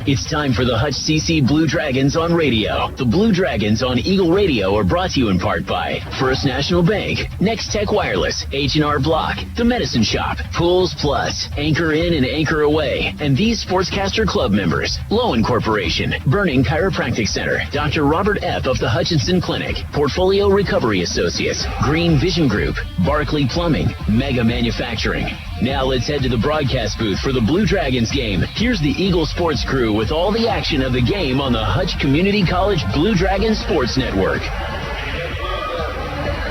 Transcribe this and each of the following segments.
It's time for the Hutch CC Blue Dragons on radio. The Blue Dragons on Eagle Radio are brought to you in part by First National Bank, Next Tech Wireless, H&R Block, The Medicine Shop, Pools Plus, Anchor In and Anchor Away, and these Sportscaster Club members. Lowen Corporation, Burning Chiropractic Center, Dr. Robert F. of the Hutchinson Clinic, Portfolio Recovery Associates, Green Vision Group, Barclay Plumbing, Mega Manufacturing. Now let's head to the broadcast booth for the Blue Dragons game. Here's the Eagle Sports crew with all the action of the game on the Hutch Community College Blue Dragons Sports Network.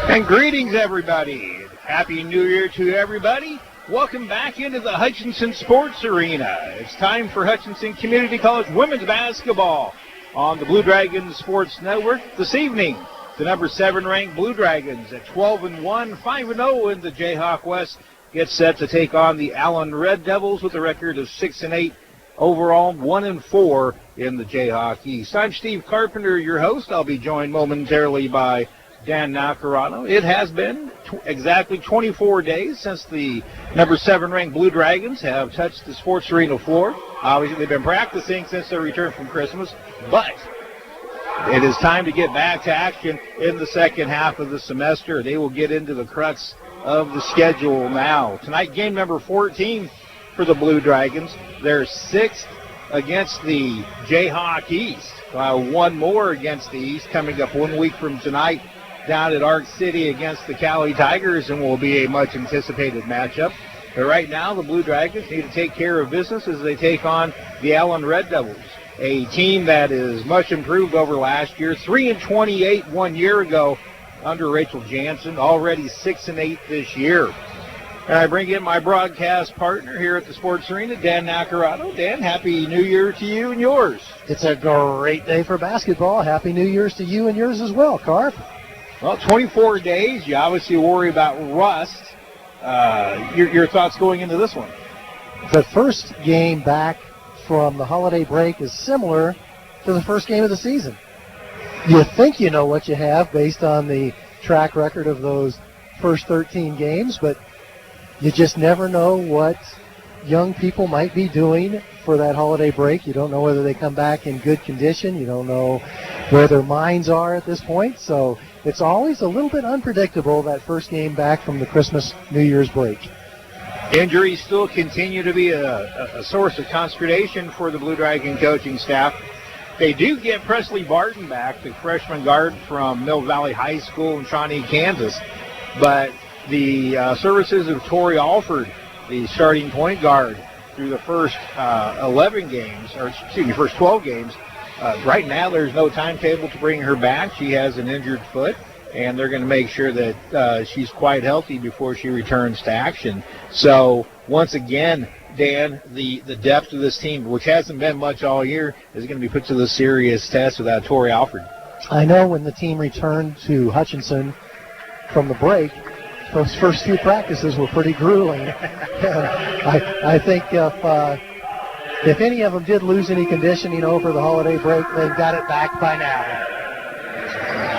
And greetings, everybody. Happy New Year to everybody. Welcome back into the Hutchinson Sports Arena. It's time for Hutchinson Community College women's basketball on the Blue Dragons Sports Network this evening. The number 7 ranked Blue Dragons at 12-1, 5-0 in the Jayhawk West. Gets set to take on the Allen Red Devils with a record of 6-8 overall, 1-4 in the Jayhawk East. I'm Steve Carpenter, your host. I'll be joined momentarily by Dan Nacarano. It has been exactly 24 days since the number 7 ranked Blue Dragons have touched the sports arena floor. Obviously, they've been practicing since their return from Christmas, but it is time to get back to action in the second half of the semester. They will get into the crux of the schedule now. Tonight, game number 14 for the Blue Dragons. They're 6th against the Jayhawk East. One more against the East coming up 1 week from tonight down at Arc City against the Cali Tigers, and will be a much anticipated matchup. But right now, the Blue Dragons need to take care of business as they take on the Allen Red Devils, a team that is much improved over last year. 3-28 1 year ago under Rachel Jansen, already 6-8 this year. And I bring in my broadcast partner here at the Sports Arena, Dan Nacarano. Dan, Happy New Year to you and yours. It's a great day for basketball. Happy New Year's to you and yours as well, Carp. Well, 24 days. You obviously worry about rust. Your thoughts going into this one? The first game back from the holiday break is similar to the first game of the season. You think you know what you have based on the track record of those first 13 games, but you just never know what young people might be doing for that holiday break. You don't know whether they come back in good condition. You don't know where their minds are at this point. So it's always a little bit unpredictable, that first game back from the Christmas, New Year's break. Injuries still continue to be a source of consternation for the Blue Dragon coaching staff. They do get Presley Barton back, the freshman guard from Mill Valley High School in Shawnee, Kansas. But the services of Tori Alford, the starting point guard, through the first 12 games, right now there's no timetable to bring her back. She has an injured foot, and they're going to make sure that she's quite healthy before she returns to action. So once again, Dan, the depth of this team, which hasn't been much all year, is going to be put to the serious test without Tori Alford. I know when the team returned to Hutchinson from the break, those first few practices were pretty grueling. I think if any of them did lose any conditioning over the holiday break, they've got it back by now.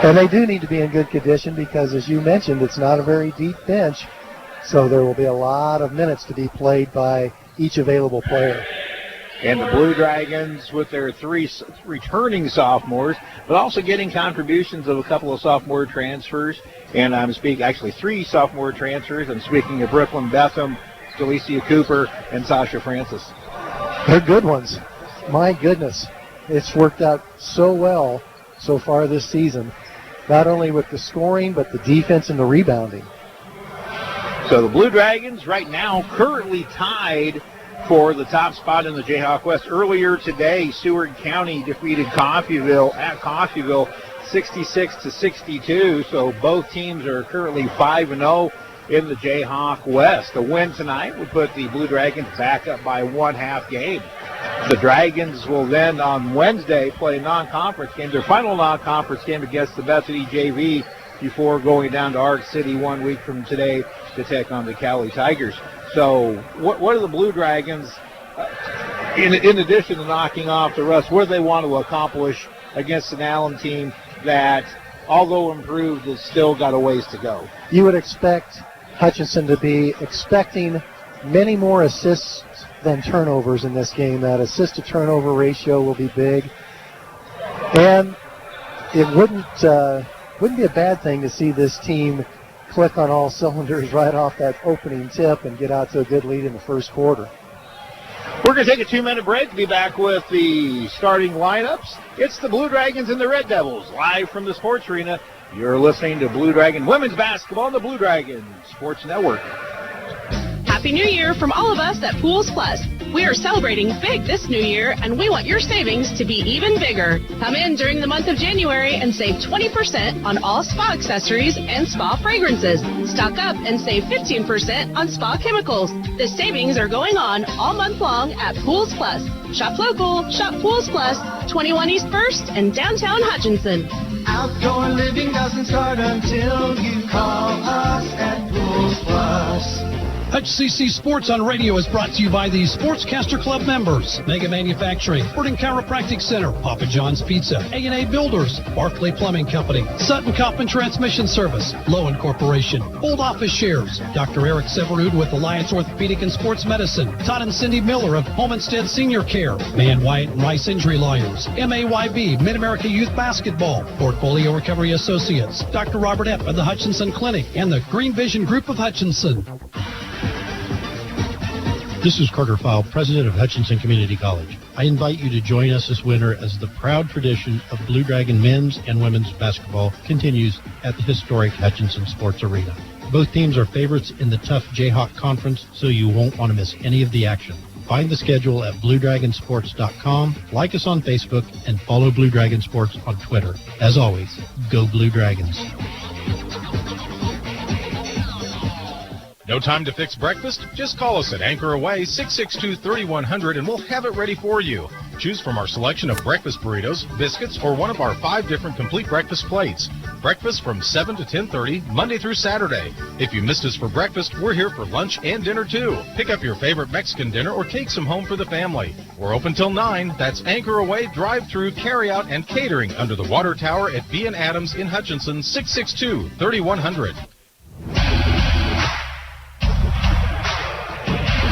And they do need to be in good condition because, as you mentioned, it's not a very deep bench, so there will be a lot of minutes to be played by each available player. And the Blue Dragons with their 3 returning sophomores, but also getting contributions of a couple of sophomore transfers. And I'm speaking, actually 3 sophomore transfers. I'm speaking of Brooklyn Betham, Delicia Cooper, and Sasha Francis. They're good ones. My goodness. It's worked out so well so far this season, not only with the scoring, but the defense and the rebounding. So the Blue Dragons right now currently tied for the top spot in the Jayhawk West. Earlier today, Seward County defeated Coffeyville at Coffeyville 66-62. So both teams are currently 5-0 in the Jayhawk West. A win tonight would put the Blue Dragons back up by 1/2 game. The Dragons will then on Wednesday play a non-conference game, their final non-conference game against the Bethany JV, before going down to Arc City 1 week from today to take on the Cali Tigers. So what are the Blue Dragons, in addition to knocking off the rust, what do they want to accomplish against an Allen team that, although improved, has still got a ways to go? You would expect Hutchinson to be expecting many more assists than turnovers in this game. That assist-to-turnover ratio will be big. And it wouldn't be a bad thing to see this team click on all cylinders right off that opening tip and get out to a good lead in the first quarter. We're going to take a 2-minute break. Be back with the starting lineups. It's the Blue Dragons and the Red Devils, live from the Sports Arena. You're listening to Blue Dragon Women's Basketball on the Blue Dragon Sports Network. Happy New Year from all of us at Pools Plus. We are celebrating big this new year, and we want your savings to be even bigger. Come in during the month of January and save 20% on all spa accessories and spa fragrances. Stock up and save 15% on spa chemicals. The savings are going on all month long at Pools Plus. Shop local, shop Pools Plus, 21 East 1st and downtown Hutchinson. Outdoor living doesn't start until you call us at Pools Plus. HCC Sports on Radio is brought to you by the Sportscaster Club members, Mega Manufacturing, Sporting Chiropractic Center, Papa John's Pizza, A&A Builders, Barclay Plumbing Company, Sutton Coffin Transmission Service, Lowen Corporation, Old Office Shares, Dr. Eric Severud with Alliance Orthopedic and Sports Medicine, Todd and Cindy Miller of Home Instead Senior Care, Man Wyatt and Rice Injury Lawyers, MAYB, Mid-America Youth Basketball, Portfolio Recovery Associates, Dr. Robert Epp of the Hutchinson Clinic, and the Green Vision Group of Hutchinson. This is Carter Fowle, president of Hutchinson Community College. I invite you to join us this winter as the proud tradition of Blue Dragon men's and women's basketball continues at the historic Hutchinson Sports Arena. Both teams are favorites in the tough Jayhawk Conference, so you won't want to miss any of the action. Find the schedule at BlueDragonSports.com, like us on Facebook, and follow Blue Dragon Sports on Twitter. As always, go Blue Dragons. No time to fix breakfast? Just call us at Anchor Away 662-3100 and we'll have it ready for you. Choose from our selection of breakfast burritos, biscuits, or one of our 5 different complete breakfast plates. Breakfast from 7 to 10:30, Monday through Saturday. If you missed us for breakfast, we're here for lunch and dinner too. Pick up your favorite Mexican dinner or take some home for the family. We're open till 9. That's Anchor Away, drive-through, carry-out, and catering under the water tower at B&. Adams in Hutchinson, 662-3100.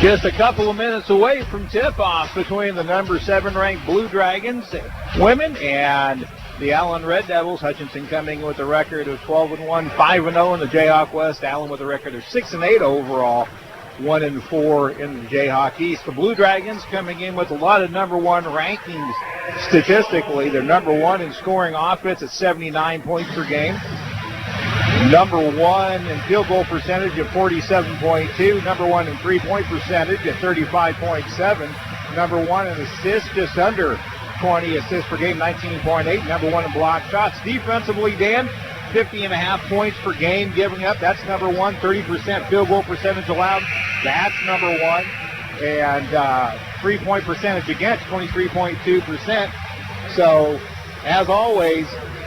Just a couple of minutes away from tip-off between the number 7 ranked Blue Dragons women and the Allen Red Devils. Hutchinson coming with a record of 12-1, 5-0 in the Jayhawk West. Allen with a record of 6-8 overall, 1-4 in the Jayhawk East. The Blue Dragons coming in with a lot of number 1 rankings statistically. They're number 1 in scoring offense at 79 points per game. Number 1 in field goal percentage at 47.2. Number 1 in three-point percentage at 35.7. Number 1 in assists, just under 20 assists per game, 19.8. Number 1 in block shots. Defensively, Dan, 50.5 points per game giving up. That's number 1. 30% field goal percentage allowed. That's number 1. And three-point percentage against 23.2%. So, as always,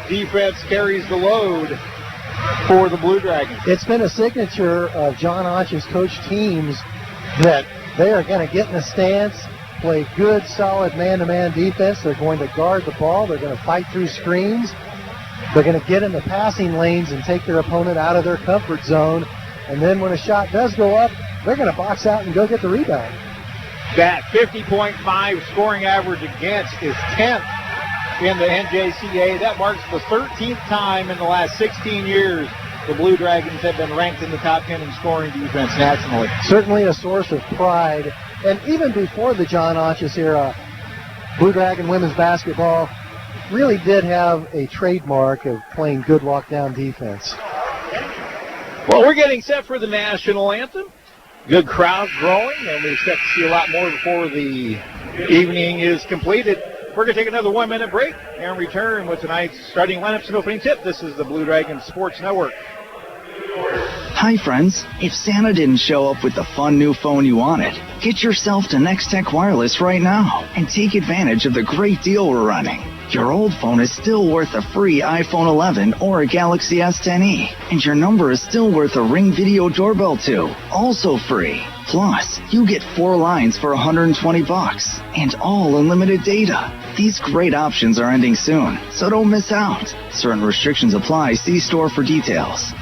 defense carries the load for the Blue Dragons. It's been a signature of John Otch's coach teams that they are going to get in a stance, play good, solid man-to-man defense. They're going to guard the ball. They're going to fight through screens. They're going to get in the passing lanes and take their opponent out of their comfort zone. And then when a shot does go up, they're going to box out and go get the rebound. That 50.5 scoring average against is 10th in the NJCA. That marks the 13th time in the last 16 years the Blue Dragons have been ranked in the top 10 in scoring defense nationally. Certainly a source of pride. And even before the John Otch's era, Blue Dragon women's basketball really did have a trademark of playing good lockdown defense. Well, we're getting set for the national anthem. Good crowd growing, and we expect to see a lot more before the evening is completed. We're going to take another 1-minute break and return with tonight's starting lineups and opening tip. This is the Blue Dragon Sports Network. Hi, friends. If Santa didn't show up with the fun new phone you wanted, get yourself to Next Tech Wireless right now and take advantage of the great deal we're running. Your old phone is still worth a free iPhone 11 or a Galaxy S10e, and your number is still worth a Ring Video Doorbell too, also free. Plus, you get 4 lines for $120 and all unlimited data. These great options are ending soon, so don't miss out. Certain restrictions apply. See store for details.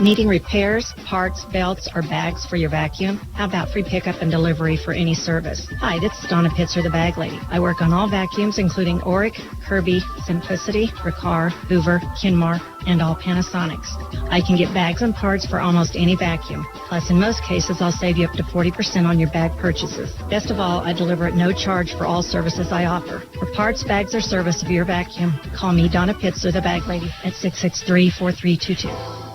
Needing repairs, parts, belts, or bags for your vacuum? How about free pickup and delivery for any service? Hi, this is Donna Pitzer, the Bag Lady. I work on all vacuums, including Auric, Kirby, Simplicity, Riccar, Hoover, Kinmar, and all Panasonics. I can get bags and parts for almost any vacuum. Plus, in most cases, I'll save you up to 40% on your bag purchases. Best of all, I deliver at no charge for all services I offer. For parts, bags, or service of your vacuum, call me, Donna Pitzer, the Bag Lady, at 663-4322.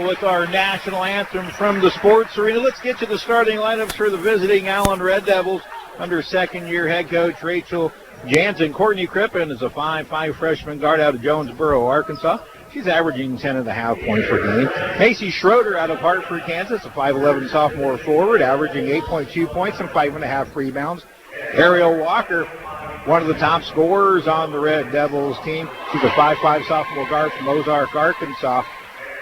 With our national anthem from the sports arena. Let's get to the starting lineups for the visiting Allen Red Devils under second-year head coach Rachel Jansen. Courtney Crippen is a 5'5" freshman guard out of Jonesboro, Arkansas. She's averaging 10.5 points per game. Macy Schroeder out of Hartford, Kansas, a 5'11" sophomore forward, averaging 8.2 points and 5.5 rebounds. Ariel Walker, one of the top scorers on the Red Devils team. She's a 5'5" sophomore guard from Ozark, Arkansas.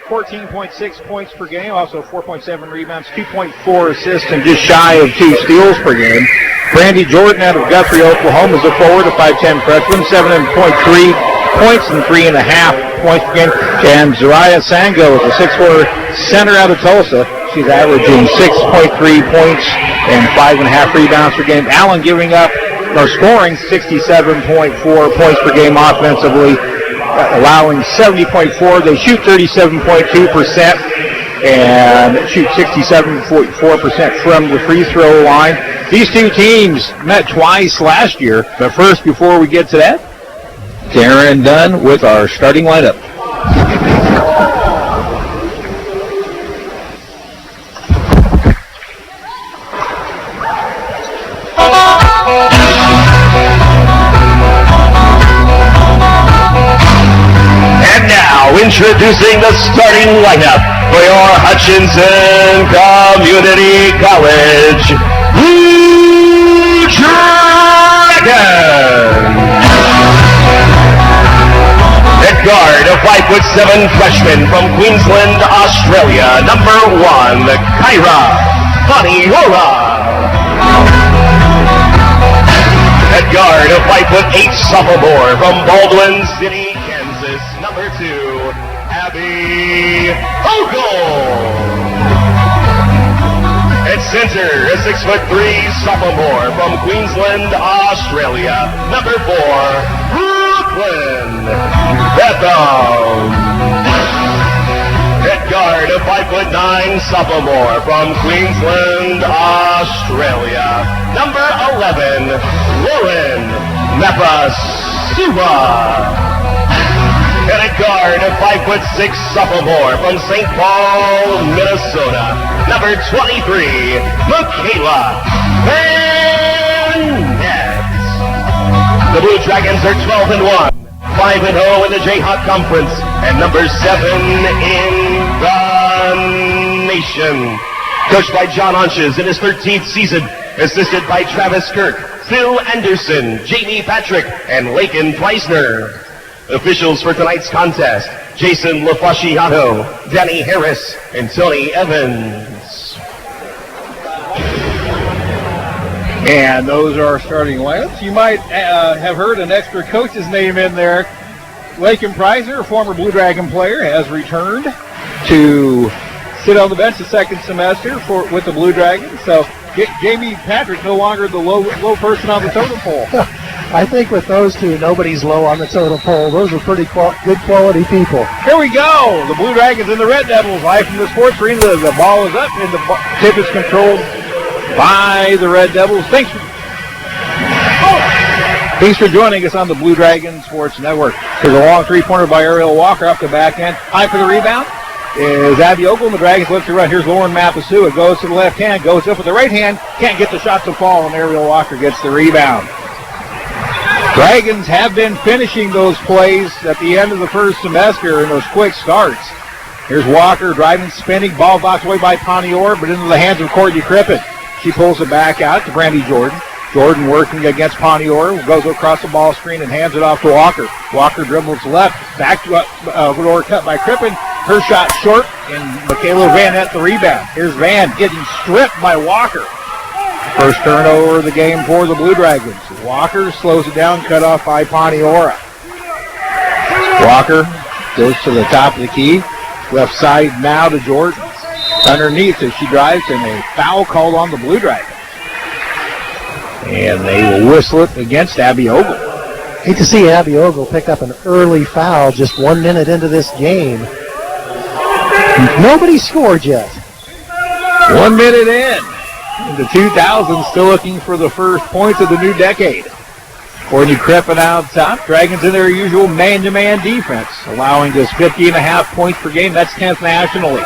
14.6 points per game, also 4.7 rebounds, 2.4 assists, and just shy of 2 steals per game. Brandy Jordan out of Guthrie, Oklahoma is a forward, a 5'10" freshman, 7.3 points and 3.5 points per game. And Zariah Sango is a 6'4" center out of Tulsa. She's averaging 6.3 points and 5.5 rebounds per game. Allen giving up, or scoring 67.4 points per game offensively, allowing 70.4. They shoot 37.2% and shoot 67.4% from the free throw line. These two teams met twice last year, but first, before we get to that, Darren Dunn with our starting lineup. Introducing the starting lineup for your Hutchinson Community College Blue Dragons. At guard, a 5'7" freshman from Queensland, Australia, number 1, Kyra Faniola. At guard, a 5'8" sophomore from Baldwin City, Kansas, number 2, Abby Ogle. At center, a 6'3" sophomore from Queensland, Australia, number 4, Brooklyn Bethel. At guard, a 5'9" sophomore from Queensland, Australia, number 11, Lauren Mapasuva. And at guard, a 5'6" sophomore from St. Paul, Minnesota, number 23, Michaela Van Ness. The Blue Dragons are 12-1, 5-0 in the Jayhawk Conference, and number 7 in the nation. Coached by John Onches in his 13th season, assisted by Travis Kirk, Phil Anderson, Jamie Patrick, and Lakin Preisner. Officials for tonight's contest, Jason LaFasciato, Danny Harris, and Tony Evans. And those are our starting lineups. You might have heard an extra coach's name in there. Lakin Preisner, a former Blue Dragon player, has returned to sit on the bench the second semester with the Blue Dragons. So Jamie Patrick no longer the low person on the totem pole. I think with those two, nobody's low on the totem pole. Those are pretty good quality people. Here we go. The Blue Dragons and the Red Devils live from the sports arena. The ball is up and the tip is controlled by the Red Devils. Thanks for joining us on the Blue Dragon Sports Network. There's a long three-pointer by Ariel Walker off the back end. High for the rebound is Abby Ogle, and the Dragons look to run. Here's Lauren Mapasu. It goes to the left hand, goes up with the right hand. Can't get the shot to fall, and Ariel Walker gets the rebound. Dragons have been finishing those plays at the end of the first semester in those quick starts. Here's Walker driving, spinning, ball boxed away by Pontior, but into the hands of Courtney Crippen. She pulls it back out to Brandy Jordan. Jordan working against Pontior, goes across the ball screen and hands it off to Walker. Walker dribbles left, back to lower cut by Crippen. Her shot short, and Michaela Van at the rebound. Here's Van getting stripped by Walker. First turnover of the game for the Blue Dragons. Walker slows it down, cut off by Pontiora. Walker goes to the top of the key. Left side now to Jordan. Underneath as she drives, and a foul called on the Blue Dragons. And they will whistle it against Abby Ogle. Hate to see Abby Ogle pick up an early foul just 1 minute into this game. Nobody scored yet. 1 minute in. The 2000s still looking for the first points of the new decade. Courtney Crippen out top. Dragons in their usual man-to-man defense, allowing just 50.5 points per game. That's 10th nationally.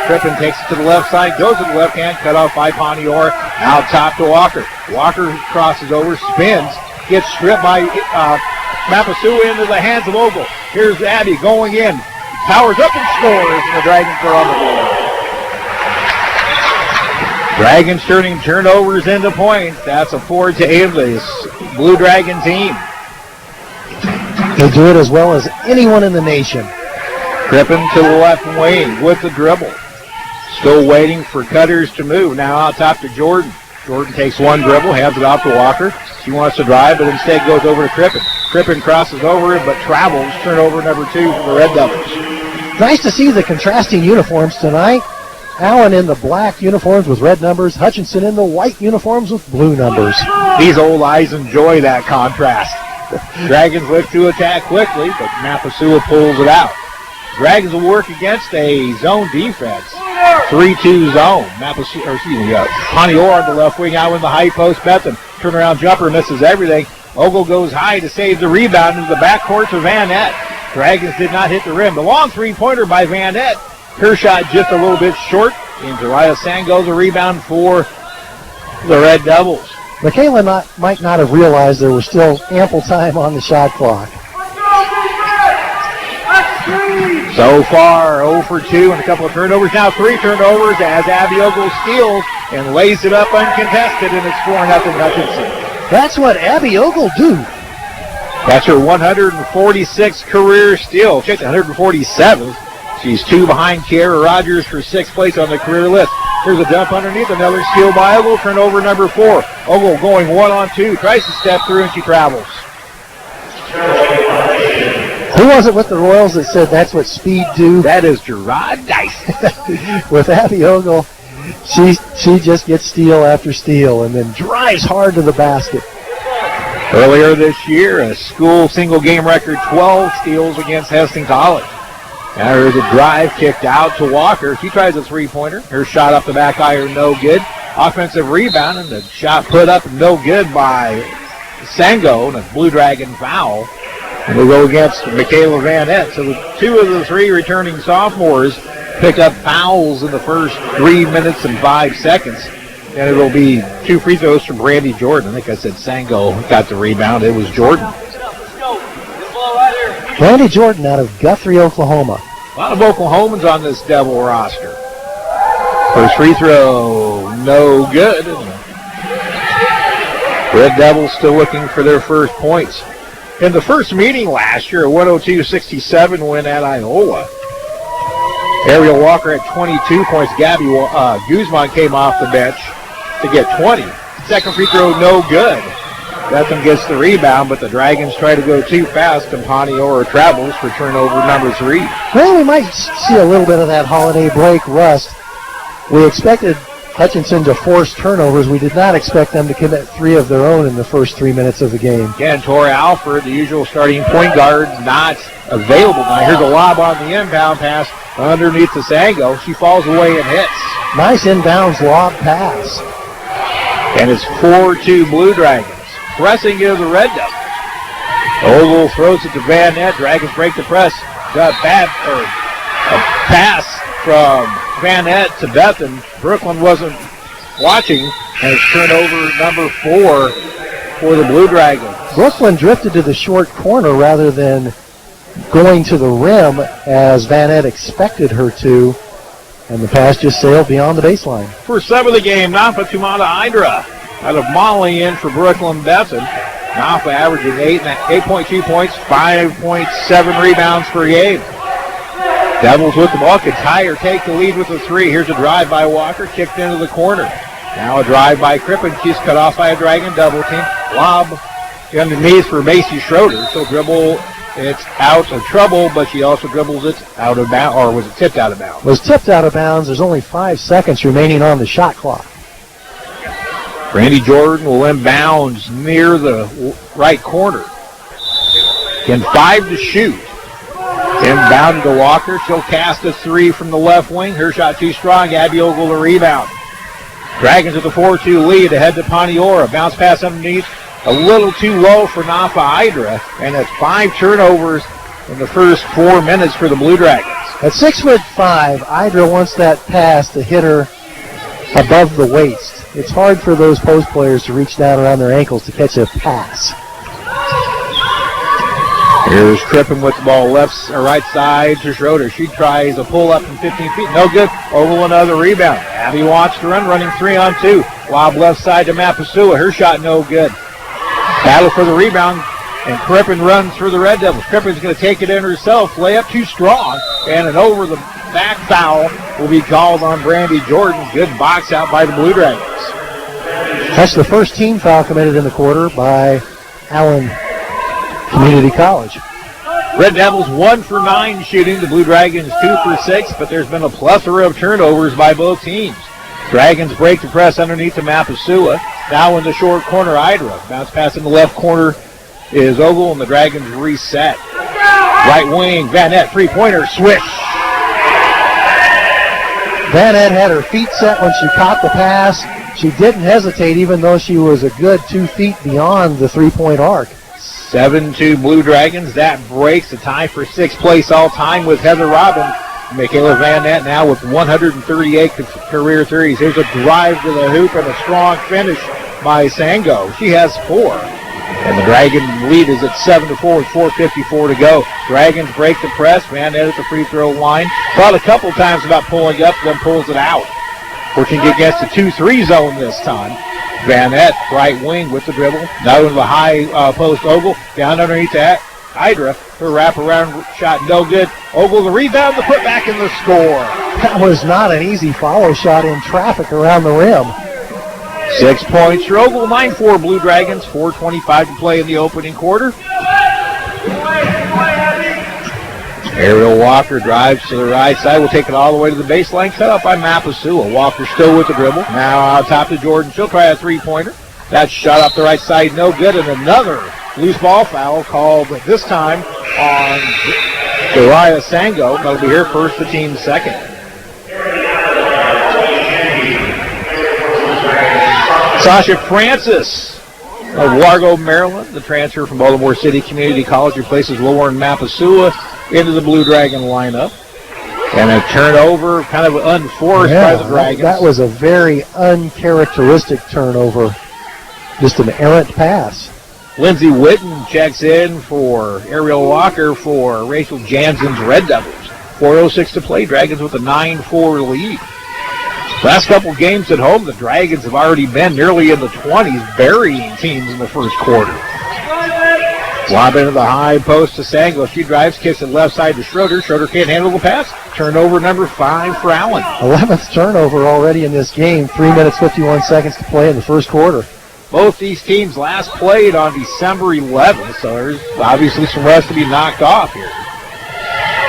Crippen takes it to the left side, goes to the left hand, cut off by Pontior. Out top to Walker. Walker crosses over, spins, gets stripped by Mapasu into the hands of Ogle. Here's Abby going in. Powers up and scores, and the Dragons are on the board. Dragons turning turnovers into points. That's a 4-8 of this Blue Dragon team. They do it as well as anyone in the nation. Crippen to the left wing with the dribble. Still waiting for Cutters to move. Now out top to Jordan. Jordan takes one dribble, hands it off to Walker. She wants to drive, but instead goes over to Crippen. Crippen crosses over it, but travels. Turnover number 2 for the Red Devils. Nice to see the contrasting uniforms tonight. Allen in the black uniforms with red numbers. Hutchinson in the white uniforms with blue numbers. These old eyes enjoy that contrast. Dragons look to attack quickly, but Mapasua pulls it out. Dragons will work against a zone defense. 3-2 zone. Pontior on the left wing out in the high post. Bethan, turnaround jumper, misses everything. Ogle goes high to save the rebound into the backcourt to Van Nett. Dragons did not hit the rim. The long three-pointer by Van Nett. Her shot just a little bit short. And Jariah Sango the rebound for the Red Devils. Michaela might not have realized there was still ample time on the shot clock. So far, 0 for 2 and a couple of turnovers. Now 3 turnovers as Abby Ogle steals and lays it up uncontested, and it's 4-0 Hutchinson. That's what Abby Ogle do. That's her 146th career steal. Check the 147th. She's 2 behind Kiara Rogers for 6th place on the career list. Here's a dump underneath, another steal by Ogle. Turnover number 4. Ogle going 1-on-2, tries to step through, and she travels. Who was it with the Royals that said that's what speed do? That is Gerard Dyson. With Abby Ogle, she just gets steal after steal and then drives hard to the basket. Earlier this year, a school single-game record 12 steals against Heston College. Now there's a drive kicked out to Walker. She tries a three-pointer. Her shot up the back iron, no good. Offensive rebound, and the shot put up no good by Sango, and a Blue Dragon foul. And we'll go against Michaela Van Nett. So 2 of the 3 returning sophomores picked up fouls in the first 3 minutes and 5 seconds. And it'll be 2 free throws from Brandy Jordan. I think I said Sango got the rebound. It was Jordan. Brandy Jordan out of Guthrie, Oklahoma. A lot of Oklahomans on this Devil roster. First free throw, no good. Red Devils still looking for their first points. In the first meeting last year, a 102-67 win at Iowa. Ariel Walker at 22 points. Gabby Guzman came off the bench to get 20. Second free throw, no good. Bethan gets the rebound, but the Dragons try to go too fast, and Pontiora travels for turnover number 3. Well, we might see a little bit of that holiday break rust. We expected Hutchinson to force turnovers. We did not expect them to commit 3 of their own in the first 3 minutes of the game. Again, Tori Alford, the usual starting point guard, not available. Now here's a lob on the inbound pass underneath the Sango. She falls away and hits. Nice inbounds lob pass. And it's 4-2 Blue Dragons. Pressing into the Red Devils. Ogle throws it to Van Nett. Dragons break the press. A pass from Van Nett to Bethan. Brooklyn wasn't watching, and it's turnover number 4 for the Blue Dragons. Brooklyn drifted to the short corner rather than going to the rim as Van Nett expected her to, and the pass just sailed beyond the baseline. First sub of the game, Nafa Tumata Hydra out of Molly in for Brooklyn Bethan. Nafa averaging 8.2 points, 5.7 rebounds per game. Devils with the ball, could tie or take the lead with a 3. Here's a drive by Walker, kicked into the corner. Now a drive by Crippen. She's cut off by a Dragon double team. Lob underneath for Macy Schroeder. So dribble, it's out of trouble, but she also dribbles it out of bounds, or was it tipped out of bounds? It was tipped out of bounds. There's only 5 seconds remaining on the shot clock. Brandy Jordan will inbounds near the right corner. Again, 5 to shoot. Inbound to Walker. She'll cast a 3 from the left wing. Her shot too strong. Abby Ogle the rebound. Dragons with the 4-2 lead ahead to Paniora. Bounce pass underneath. A little too low for Nafa Hydra. And that's 5 turnovers in the first 4 minutes for the Blue Dragons. At 6'5", Hydra wants that pass to hit her above the waist. It's hard for those post players to reach down around their ankles to catch a pass. Here's Crippen with the ball right side to Schroeder. She tries a pull-up from 15 feet. No good. Ogle another rebound. Abby wants to run, running 3-on-2. Lob left side to Mapasua. Her shot no good. Battle for the rebound, and Crippen runs for the Red Devils. Crippen's going to take it in herself. Layup too strong, and an over-the-back foul will be called on Brandy Jordan. Good box out by the Blue Dragons. That's the first team foul committed in the quarter by Allen Community College. Red Devils 1 for 9 shooting. The Blue Dragons 2 for 6, but there's been a plethora of turnovers by both teams. Dragons break the press underneath to Mapasua. Now in the short corner, Hydra. Bounce pass in the left corner is Ogle, and the Dragons reset. Right wing, Van Nett, 3-pointer, swish. Van Nett had her feet set when she caught the pass. She didn't hesitate, even though she was a good 2 feet beyond the 3-point arc. 7-2 Blue Dragons. That breaks the tie for 6th place all-time with Heather Robin. Michaela Van Nett now with 138 career threes. Here's a drive to the hoop and a strong finish by Sango. She has 4. And the Dragon lead is at 7-4 with 4:54 to go. Dragons break the press. Van Nett at the free throw line. Thought a couple times about pulling up, then pulls it out. Working against the 2-3 zone this time. Van Nett, right wing with the dribble. Now into the high post Ogle. Down underneath that. Hydra, her wraparound shot no good. Ogle the rebound, the putback, and the score. That was not an easy follow shot in traffic around the rim. 6 points for Ogle, 9-4 Blue Dragons, 4:25 to play in the opening quarter. Ariel Walker drives to the right side. Will take it all the way to the baseline. Cut up by Mapasua. Walker still with the dribble. Now out top to Jordan. She'll try a 3-pointer. That shot up the right side, no good. And another loose ball foul called this time on Dariah Sango. That'll be her first, the team's second. Sasha Francis of Largo, Maryland, the transfer from Baltimore City Community College, replaces Lauren Mapasua into the Blue Dragon lineup. And a turnover, kind of unforced by the Dragons. That was a very uncharacteristic turnover. Just an errant pass. Lindsey Witten checks in for Ariel Walker for Rachel Jansen's Red Devils. 4:06 to play. Dragons with a 9-4 lead. Last couple games at home, the Dragons have already been nearly in the 20s, burying teams in the first quarter. Lob into the high post to Sango. She drives, kicks it left side to Schroeder. Schroeder can't handle the pass. Turnover number 5 for Allen. 11th turnover already in this game. 3 minutes, 51 seconds to play in the first quarter. Both these teams last played on December 11th, so there's obviously some rust to be knocked off here.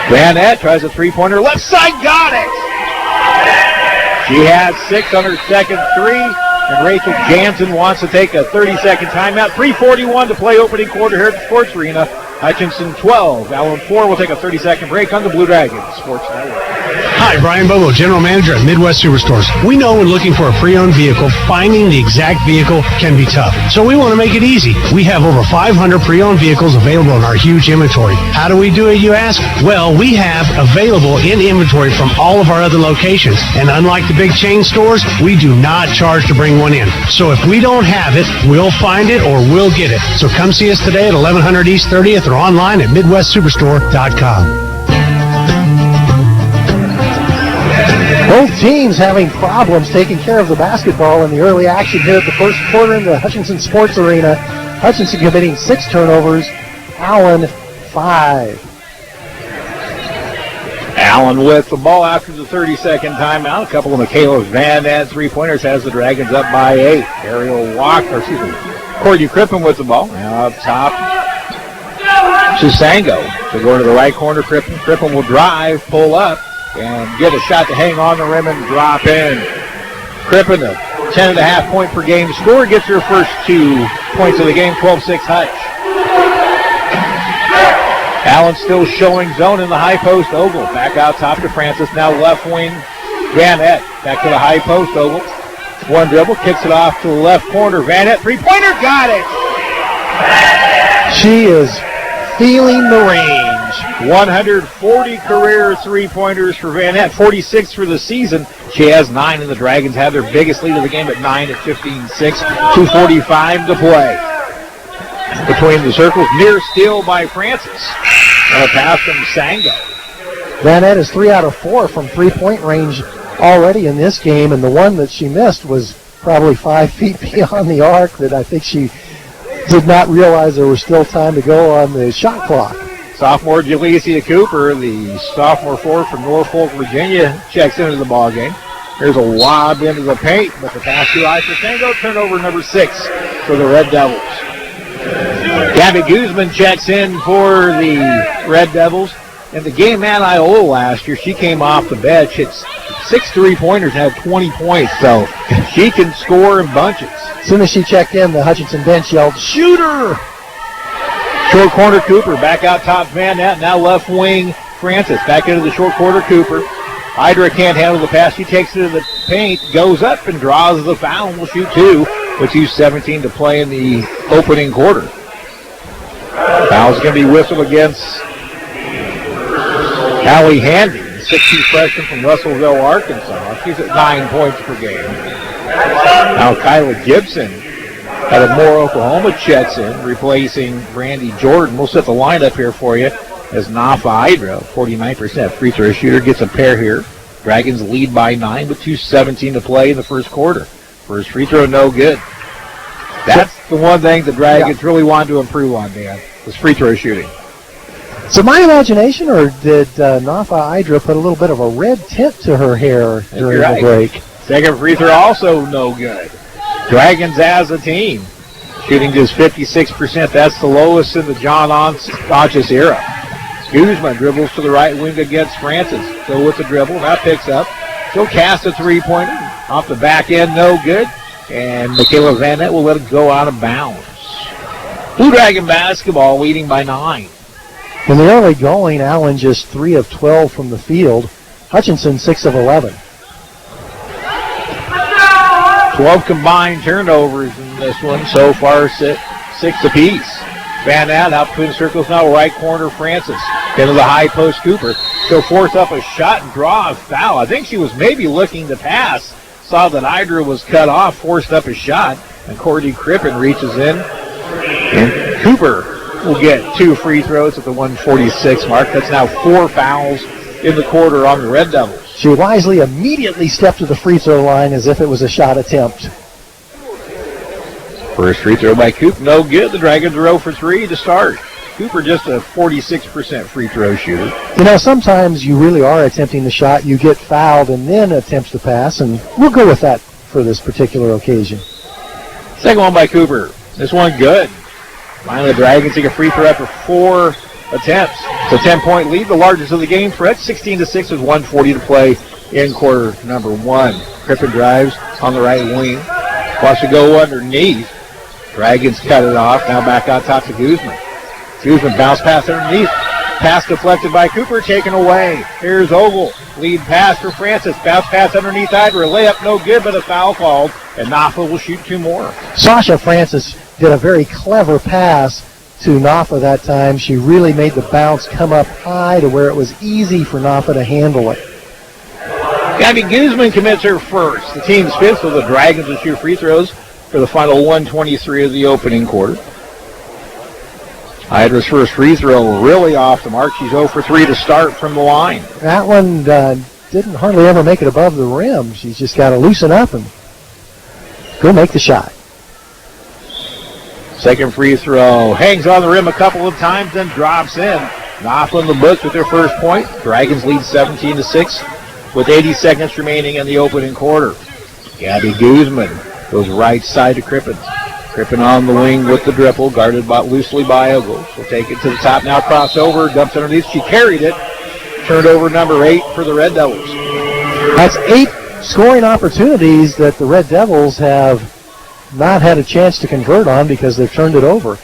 Van Nett tries a 3-pointer. Left side, got it! She has 6 on her second three, and Rachel Jansen wants to take a 30-second timeout. 3:41 to play opening quarter here at the Sports Arena. Hutchinson 12, Allen 4. We'll take a 30-second break on the Blue Dragons Sports Network. Hi, Brian Bobo, General Manager at Midwest Superstores. We know when looking for a pre-owned vehicle, finding the exact vehicle can be tough. So we want to make it easy. We have over 500 pre-owned vehicles available in our huge inventory. How do we do it, you ask? Well, we have available in inventory from all of our other locations. And unlike the big chain stores, we do not charge to bring one in. So if we don't have it, we'll find it or we'll get it. So come see us today at 1100 East 30th or online at MidwestSuperstore.com. Both teams having problems taking care of the basketball in the early action here at the first quarter in the Hutchinson Sports Arena. Hutchinson committing 6 turnovers, Allen 5. Allen with the ball after the 30-second timeout. A couple of Michaela Van Nant three-pointers has the Dragons up by 8. Courtney Crippen with the ball. Now up top, Chisango. So going to the right corner, Crippen. Crippen will drive, pull up, and get a shot to hang on the rim and drop in. Crippen, a 10.5 point per game scorer, gets her first 2 points of the game, 12-6 Hutch. Allen still showing zone in the high post. Ogle back out top to Francis. Now left wing, Vanette back to the high post. Ogle, one dribble, kicks it off to the left corner. Vanette, three-pointer, got it! She is feeling the range. 140 career three-pointers for Vanette, 46 for the season. She has 9, and the Dragons have their biggest lead of the game at 9 at 15-6. 2:45 to play. Between the circles, near steal by Francis. And a pass from Sango. Vanette is 3 out of 4 from three-point range already in this game, and the one that she missed was probably 5 feet beyond the arc that I think she did not realize there was still time to go on the shot clock. Sophomore Jalecia Cooper, the sophomore forward from Norfolk, Virginia, checks into the ballgame. There's a lob into the paint, but the pass too high for Sango. Turnover number 6 for the Red Devils. Gabby Guzman checks in for the Red Devils. In the game at Iola last year, she came off the bench, hit 6 three-pointers, and had 20 points, so she can score in bunches. As soon as she checked in, the Hutchinson bench yelled, "Shooter!" Short corner, Cooper. Back out top, Van Nant. Now left wing, Francis. Back into the short corner, Cooper. Hydra can't handle the pass. She takes it to the paint, goes up and draws the foul, and will shoot 2 with 2:17 to play in the opening quarter. Foul's going to be whistled against Allie Handy, the 6'2" freshman from Russellville, Arkansas. She's at 9 points per game. Now Kyla Gibson out of Moore, Oklahoma checks in, replacing Brandy Jordan. We'll set the lineup here for you as Nafa Hydra, 49% free throw shooter, gets a pair here. Dragons lead by 9 with 2:17 to play in the first quarter. First free throw, no good. That's the one thing the Dragons really wanted to improve on, Dan, was free throw shooting. So my imagination, or did Nafa Hydra put a little bit of a red tint to her hair during the break? Second free throw also no good. Dragons as a team shooting just 56%. That's the lowest in the John Onchis era. Guzman dribbles to the right wing against Francis. So with the dribble, now picks up. She'll cast a three-pointer. Off the back end, no good. And Michaela Van Nant will let it go out of bounds. Blue Dragon basketball leading by 9. In the early going, Allen just 3 of 12 from the field. Hutchinson 6 of 11. 12 combined turnovers in this one. So far, 6 apiece. Van Nant out between the circles now, right corner, Francis. Into the high post, Cooper. She'll force up a shot and draw a foul. I think she was maybe looking to pass. Saw that Hydra was cut off, forced up a shot, and Courtney Crippen reaches in. And Cooper will get 2 free throws at the 146 mark. That's now 4 fouls in the quarter on the Red Devils. She wisely immediately stepped to the free throw line as if it was a shot attempt. First free throw by Cooper, no good. The Dragons are 0 for 3 to start. Cooper just a 46% free throw shooter. You know, sometimes you really are attempting the shot, you get fouled, and then attempts the pass, and we'll go with that for this particular occasion. Second one by Cooper. This one good. Finally, the Dragons take a free throw after 4 attempts. It's a 10-point lead, the largest of the game. Fred, 16-6 with 1:40 to play in quarter number 1. Crippen drives on the right wing. Wants to go underneath. Dragons cut it off. Now back on top to Guzman. Guzman bounce pass underneath. Pass deflected by Cooper, taken away. Here's Ogle. Lead pass for Francis. Bounce pass underneath Idra. Layup no good, but a foul called. And Nafa will shoot 2 more. Sasha Francis did a very clever pass to Nafa that time. She really made the bounce come up high to where it was easy for Nafa to handle it. Gabby Guzman commits her first. The team's fifth, so the Dragons will shoot free throws for the final 1:23 of the opening quarter. Idra's first free throw really off the mark. She's 0 for 3 to start from the line. That one didn't hardly ever make it above the rim. She's just got to loosen up and go make the shot. Second free throw. Hangs on the rim a couple of times, then drops in. Nafa in the books with their first point. Dragons lead 17-6 with 80 seconds remaining in the opening quarter. Gabby Guzman goes right side to Crippen. Crippen on the wing with the dribble, guarded loosely by Ogle. She'll take it to the top now, crossover, dumps underneath. She carried it. Turnover number 8 for the Red Devils. That's 8 scoring opportunities that the Red Devils have not had a chance to convert on because they've turned it over.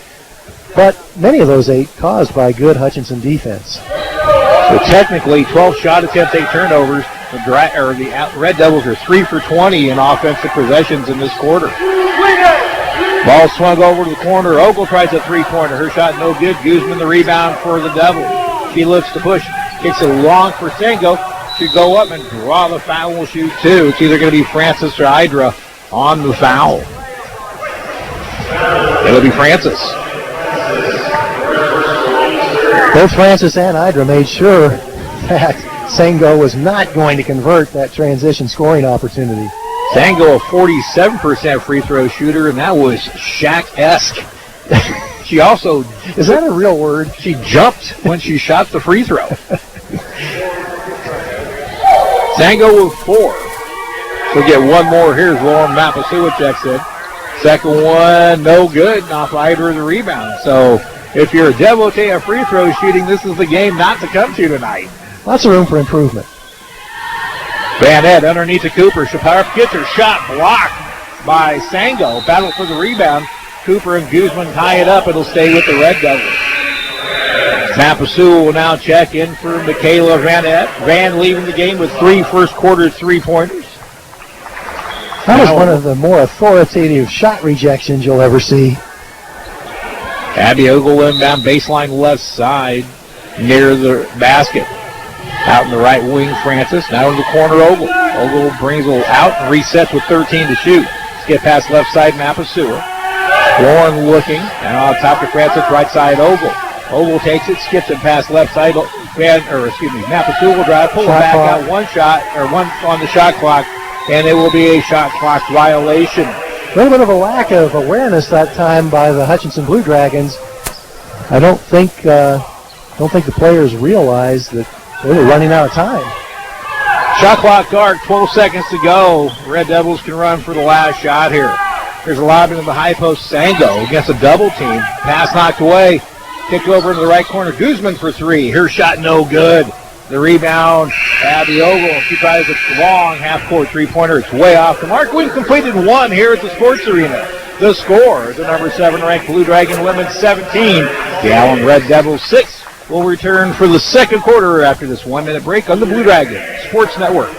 But many of those 8 caused by good Hutchinson defense. So technically, 12 shot attempts, 8 turnovers. The Red Devils are 3 for 20 in offensive possessions in this quarter. Ball swung over to the corner. Ogle tries a three-pointer. Her shot no good. Guzman the rebound for the Devils. She looks to push. Kicks it long for Sango. She'll go up and draw the foul. Will shoot 2. It's either going to be Francis or Idra on the foul. It'll be Francis. Both Francis and Idra made sure that Sango was not going to convert that transition scoring opportunity. Sango, a 47% free throw shooter, and that was Shaq-esque. She also... Is that a real word? She jumped when she shot the free throw. Sango with 4. She'll get one more. Here's Lauren Mapasua checks in. Second one, no good. Off Idra the rebound. So if you're a devotee of free throw shooting, this is the game not to come to tonight. Lots of room for improvement. Van Ed underneath to Cooper. Shaparp gets her shot blocked by Sango. Battle for the rebound. Cooper and Guzman tie it up. It'll stay with the Red Devils. Mapasua will now check in for Michaela Van Ed. Van leaving the game with 3 first-quarter three-pointers. That was one of the more authoritative shot rejections you'll ever see. Abby Ogle down baseline left side near the basket. Out in the right wing, Francis. Now in the corner, Ogle. Ogle brings it out and resets with 13 to shoot. Skip past left side, Mapasua. Warren looking. Now on top to Francis, right side, Ogle. Ogle takes it, skips it past left side. Mapasua will drive, pull it back out. One on the shot clock, and it will be a shot clock violation. A little bit of a lack of awareness that time by the Hutchinson Blue Dragons. I don't think the players realized that they were running out of time. Shot clock dark, 12 seconds to go. Red Devils can run for the last shot here. Here's a lob into the high post. Sango against a double team. Pass knocked away. Kicked over into the right corner. Guzman for 3. Her shot no good. The rebound, Abby Ogle. She tries a long half-court three-pointer. It's way off the mark. We've completed 1 here at the Sports Arena. The score, the number 7 ranked Blue Dragon women 17. The Allen Red Devils 6. We'll return for the second quarter after this 1-minute break on the Blue Dragon Sports Network.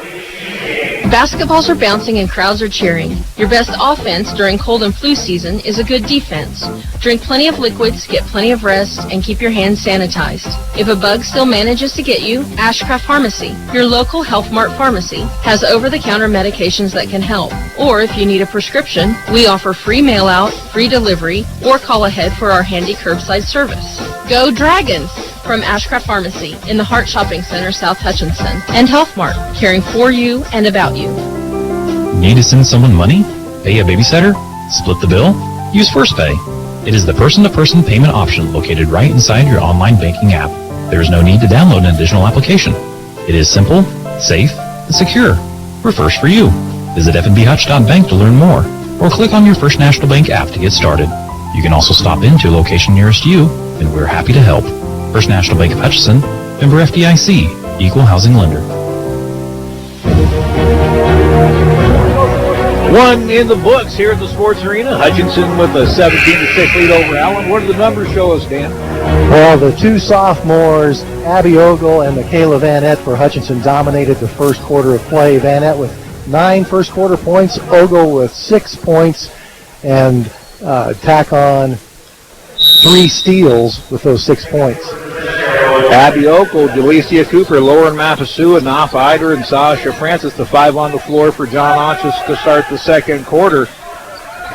Basketballs are bouncing and crowds are cheering. Your best offense during cold and flu season is a good defense. Drink plenty of liquids, get plenty of rest, and keep your hands sanitized. If a bug still manages to get you, Ashcraft Pharmacy, your local Health Mart pharmacy, has over-the-counter medications that can help. Or if you need a prescription, we offer free mail-out, free delivery, or call ahead for our handy curbside service. Go Dragons! From Ashcraft Pharmacy in the Hart Shopping Center, South Hutchinson, and Health Mart, caring for you and about you. Need to send someone money? Pay a babysitter? Split the bill? Use FirstPay. It is the person-to-person payment option located right inside your online banking app. There is no need to download an additional application. It is simple, safe, and secure. We're first for you. Visit fnbhutch.bank to learn more, or click on your First National Bank app to get started. You can also stop into a location nearest you, and we're happy to help. First National Bank of Hutchinson, member FDIC, equal housing lender. One in the books here at the Sports Arena. Hutchinson with a 17-6 lead over Allen. What do the numbers show us, Dan? Well, the two sophomores, Abby Ogle and Michaela Vanette for Hutchinson, dominated the first quarter of play. Vanette with 9 first quarter points, Ogle with 6 points, and tack on 3 steals with those 6 points. Abby Ogle, Jalecia Cooper, Lauren Mapasua, Nafa Eider, and Sasha Francis, the 5 on the floor for John Auchus to start the second quarter.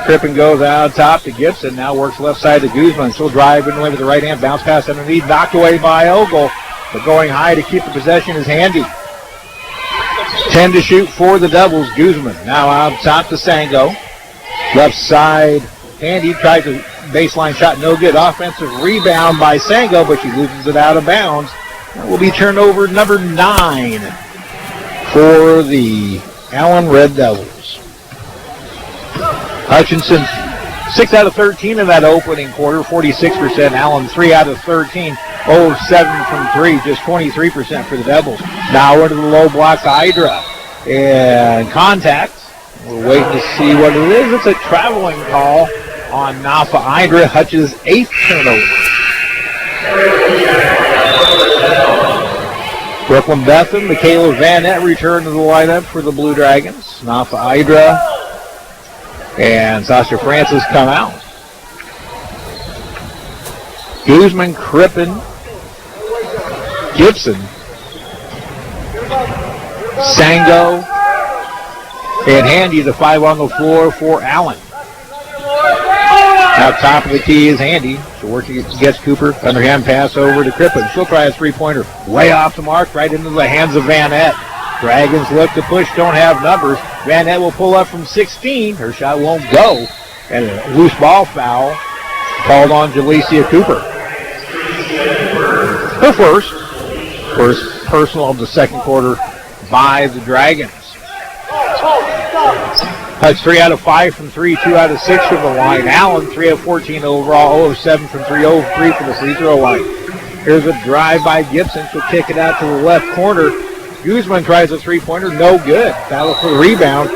Crippen goes out top to Gibson, now works left side to Guzman. She'll drive in with the right hand, bounce pass underneath, knocked away by Ogle, but going high to keep the possession is Handy. 10 to shoot for the Devils. Guzman now out top to Sango. Left side, Handy tried to baseline shot, no good. Offensive rebound by Sango, but she loses it out of bounds. That will be turnover number 9 for the Allen Red Devils. Hutchinson 6 out of 13 in that opening quarter, 46%. Allen 3 out of 13, 0 of 7 from 3, just 23% for the Devils. Now into the low block, Hydra, and contact. We're waiting to see what it is. It's a traveling call on Nafa Hydra, Hutch's 8th turnover. Brooklyn Betham, Michaela Vanette return to the lineup for the Blue Dragons. Nafa Hydra and Sasha Francis come out. Guzman, Crippen, Gibson, Sango, and Handy, the 5 on the floor for Allen. Now top of the key is Handy. She'll work against Cooper. Underhand pass over to Crippen. She'll try a three-pointer. Way off the mark, right into the hands of Vanette. Dragons look to push, don't have numbers. Vanette will pull up from 16. Her shot won't go. And a loose ball foul called on Jalecia Cooper. Her first personal of the second quarter by the Dragons. Hutch 3 out of 5 from 3, 2 out of 6 from the line. Allen 3 of 14 overall, 0 of 7 from 3, 0 of 3 from the free throw line. Here's a drive by Gibson. She'll kick it out to the left corner. Guzman tries a three-pointer, no good. Battle for the rebound.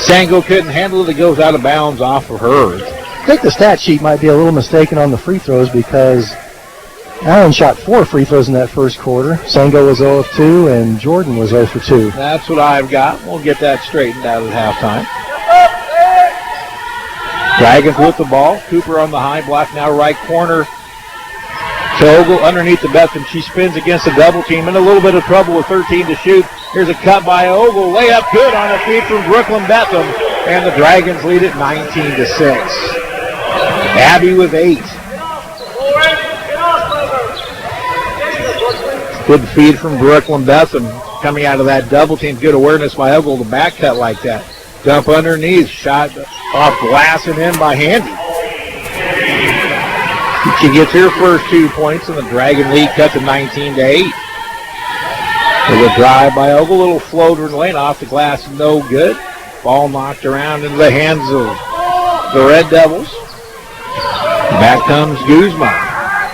Sango couldn't handle it. It goes out of bounds off of her. I think the stat sheet might be a little mistaken on the free throws because Allen shot 4 free throws in that first quarter. Sango was 0 of 2, and Jordan was 0 for 2. That's what I've got. We'll get that straightened out at halftime. Dragons with the ball. Cooper on the high block, now right corner. Ogle underneath the Betham. She spins against a double team. In a little bit of trouble with 13 to shoot. Here's a cut by Ogle. Layup good on a feed from Brooklyn Betham. And the Dragons lead it 19 to 6. Abby with 8. Good feed from Brooklyn Betham coming out of that double team. Good awareness by Ogle to back cut like that. Dump underneath. Shot off glass and in by Handy. She gets her first 2 points, and the Dragon lead cut to 19 to 8. With a drive by Ogle, little floater in the lane off the glass, no good. Ball knocked around into the hands of the Red Devils. Back comes Guzman.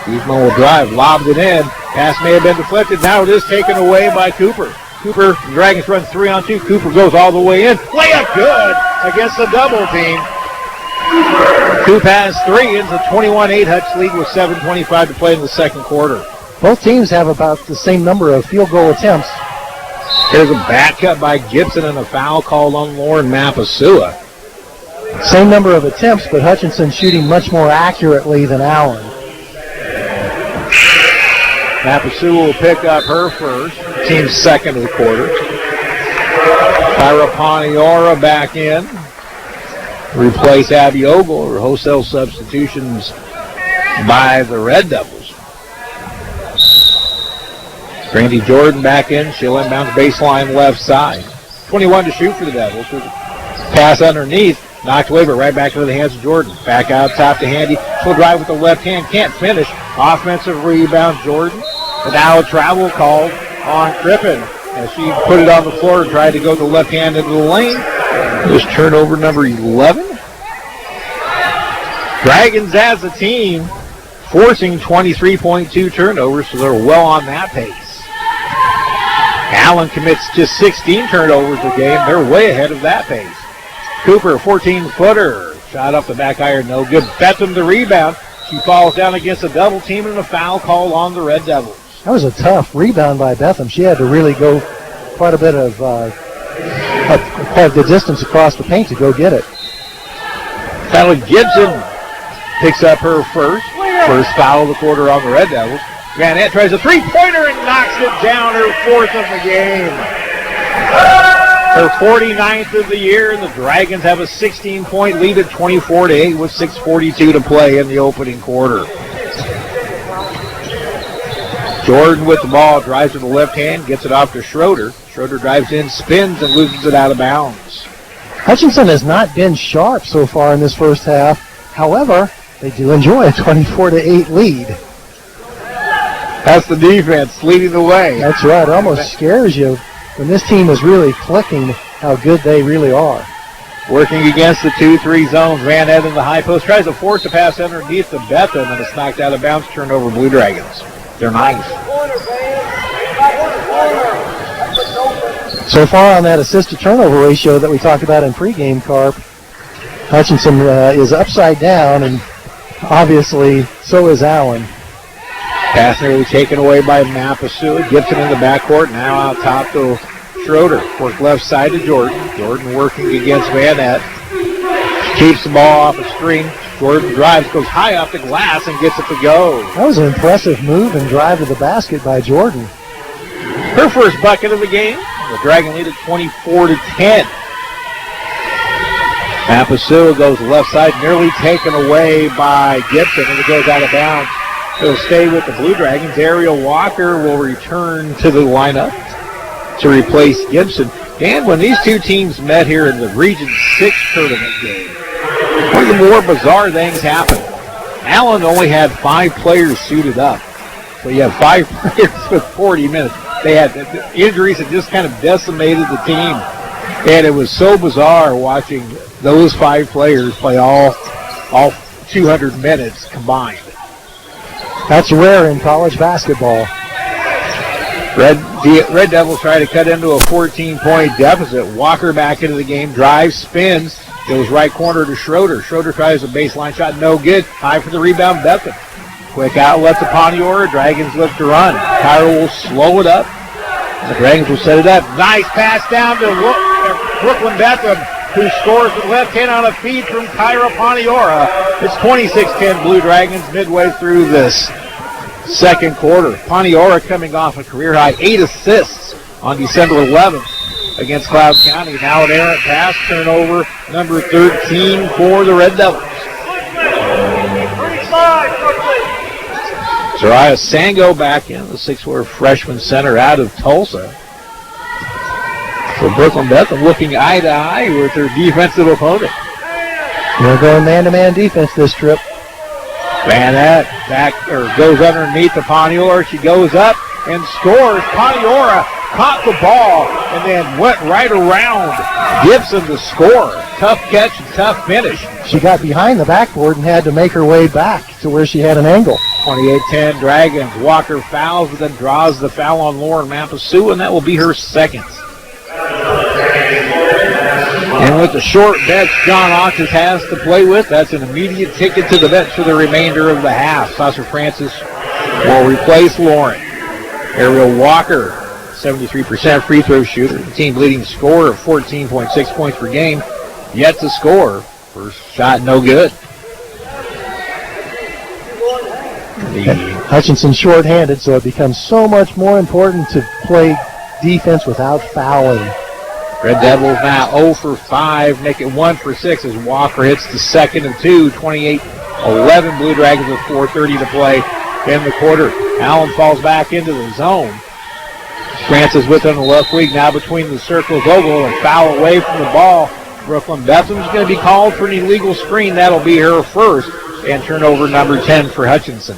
Guzman will drive, lobs it in. Pass may have been deflected. Now it is taken away by Cooper. Cooper, the Dragons run 3-on-2. Cooper goes all the way in. Layup good against the double team. Coop has 3 into 21-8. Hutch lead with 7:25 to play in the second quarter. Both teams have about the same number of field goal attempts. Here's a back cut by Gibson and a foul called on Lauren Mapasua. Same number of attempts, but Hutchinson shooting much more accurately than Allen. Mapasua will pick up her first, team's second of the quarter. Kyra Paniora back in. Replace Abby Ogle, or wholesale substitutions by the Red Devils. Brandy Jordan back in. She'll inbound baseline left side. 21 to shoot for the Devils. Pass underneath. Knocked away, but right back into the hands of Jordan. Back out top to Handy. She'll drive with the left hand. Can't finish. Offensive rebound, Jordan. And now a travel call on Crippen as she put it on the floor and tried to go the left hand into the lane. It was turnover number 11. Dragons as a team forcing 23.2 turnovers, so they're well on that pace. Allen commits just 16 turnovers a game. They're way ahead of that pace. Cooper, 14-footer. Shot up the back iron, no good. Betham the rebound. She falls down against a double team and a foul call on the Red Devils. That was a tough rebound by Betham. She had to really go quite a bit of quite the distance across the paint to go get it. Kyla Gibson picks up her first foul of the quarter on the Red Devils. Vanette tries a three-pointer and knocks it down, her fourth of the game. Her 49th of the year, and the Dragons have a 16-point lead at 24-8 with 6:42 to play in the opening quarter. Jordan with the ball, drives with the left hand, gets it off to Schroeder. Schroeder drives in, spins, and loses it out of bounds. Hutchinson has not been sharp so far in this first half. However, they do enjoy a 24-8 lead. That's the defense leading the way. That's right. It almost scares you when this team is really clicking how good they really are. Working against the 2-3 zones. Van Ed in the high post. Tries to force a pass underneath the Betham, and it's knocked out of bounds. Turnover Blue Dragons. They're nice. So far on that assist-to-turnover ratio that we talked about in pregame, Carp, Hutchinson is upside down, and obviously so is Allen. Pass nearly taken away by Mapasua. Gibson in the backcourt, now out top to Schroeder. Work left side to Jordan. Jordan working against Vanette. Keeps the ball off a screen. Jordan drives, goes high off the glass, and gets it to go. That was an impressive move and drive to the basket by Jordan. Her first bucket of the game. The Dragon lead at 24-10. Mapasua goes left side, nearly taken away by Gibson, and it goes out of bounds. It'll stay with the Blue Dragons. Ariel Walker will return to the lineup to replace Gibson. And when these two teams met here in the Region 6 tournament game, one of the more bizarre things happened. Allen only had 5 players suited up. So you have 5 players with 40 minutes. They had injuries that just kind of decimated the team. And it was so bizarre watching those 5 players play all 200 minutes combined. That's rare in college basketball. Red Devils try to cut into a 14-point deficit. Walker back into the game, drives, spins, goes right corner to Schroeder. Schroeder tries a baseline shot, no good. High for the rebound, Betham. Quick outlet to Poniora. Dragons look to run. Cairo will slow it up. The Dragons will set it up. Nice pass down to Brooklyn Betham, who scores with left hand on a feed from Kyra Poniora. It's 26-10 Blue Dragons midway through this second quarter. Poniora coming off a career-high 8 assists on December 11th against Cloud County. Now an errant pass, turnover number 13 for the Red Devils. Zariah Sango back in, the 6'4" freshman center out of Tulsa. So Brooklyn Betham looking eye to eye with their defensive opponent. They're going man-to-man defense this trip. Vanette goes underneath the Poniora. She goes up and scores. Poniora caught the ball and then went right around Gibson to score. Tough catch and tough finish. She got behind the backboard and had to make her way back to where she had an angle. 28-10 Dragons. Walker fouls, but then draws the foul on Lauren Mapasua, and that will be her second. And with the short bench John Oxes has to play with, that's an immediate ticket to the bench for the remainder of the half. Sasha Francis will replace Lauren. Ariel Walker, 73% free throw shooter. The team leading scorer of 14.6 points per game. Yet to score. First shot no good. Hutchinson short-handed, so it becomes so much more important to play defense without fouling. Red Devils now 0 for 5, make it 1 for 6 as Walker hits the second and 2, 28-11 Blue Dragons with 4:30 to play in the quarter. Allen falls back into the zone. Francis with on the left wing, now between the circles. Ogle, and foul away from the ball. Brooklyn Betham's going to be called for an illegal screen. That'll be her first, and turnover number 10 for Hutchinson.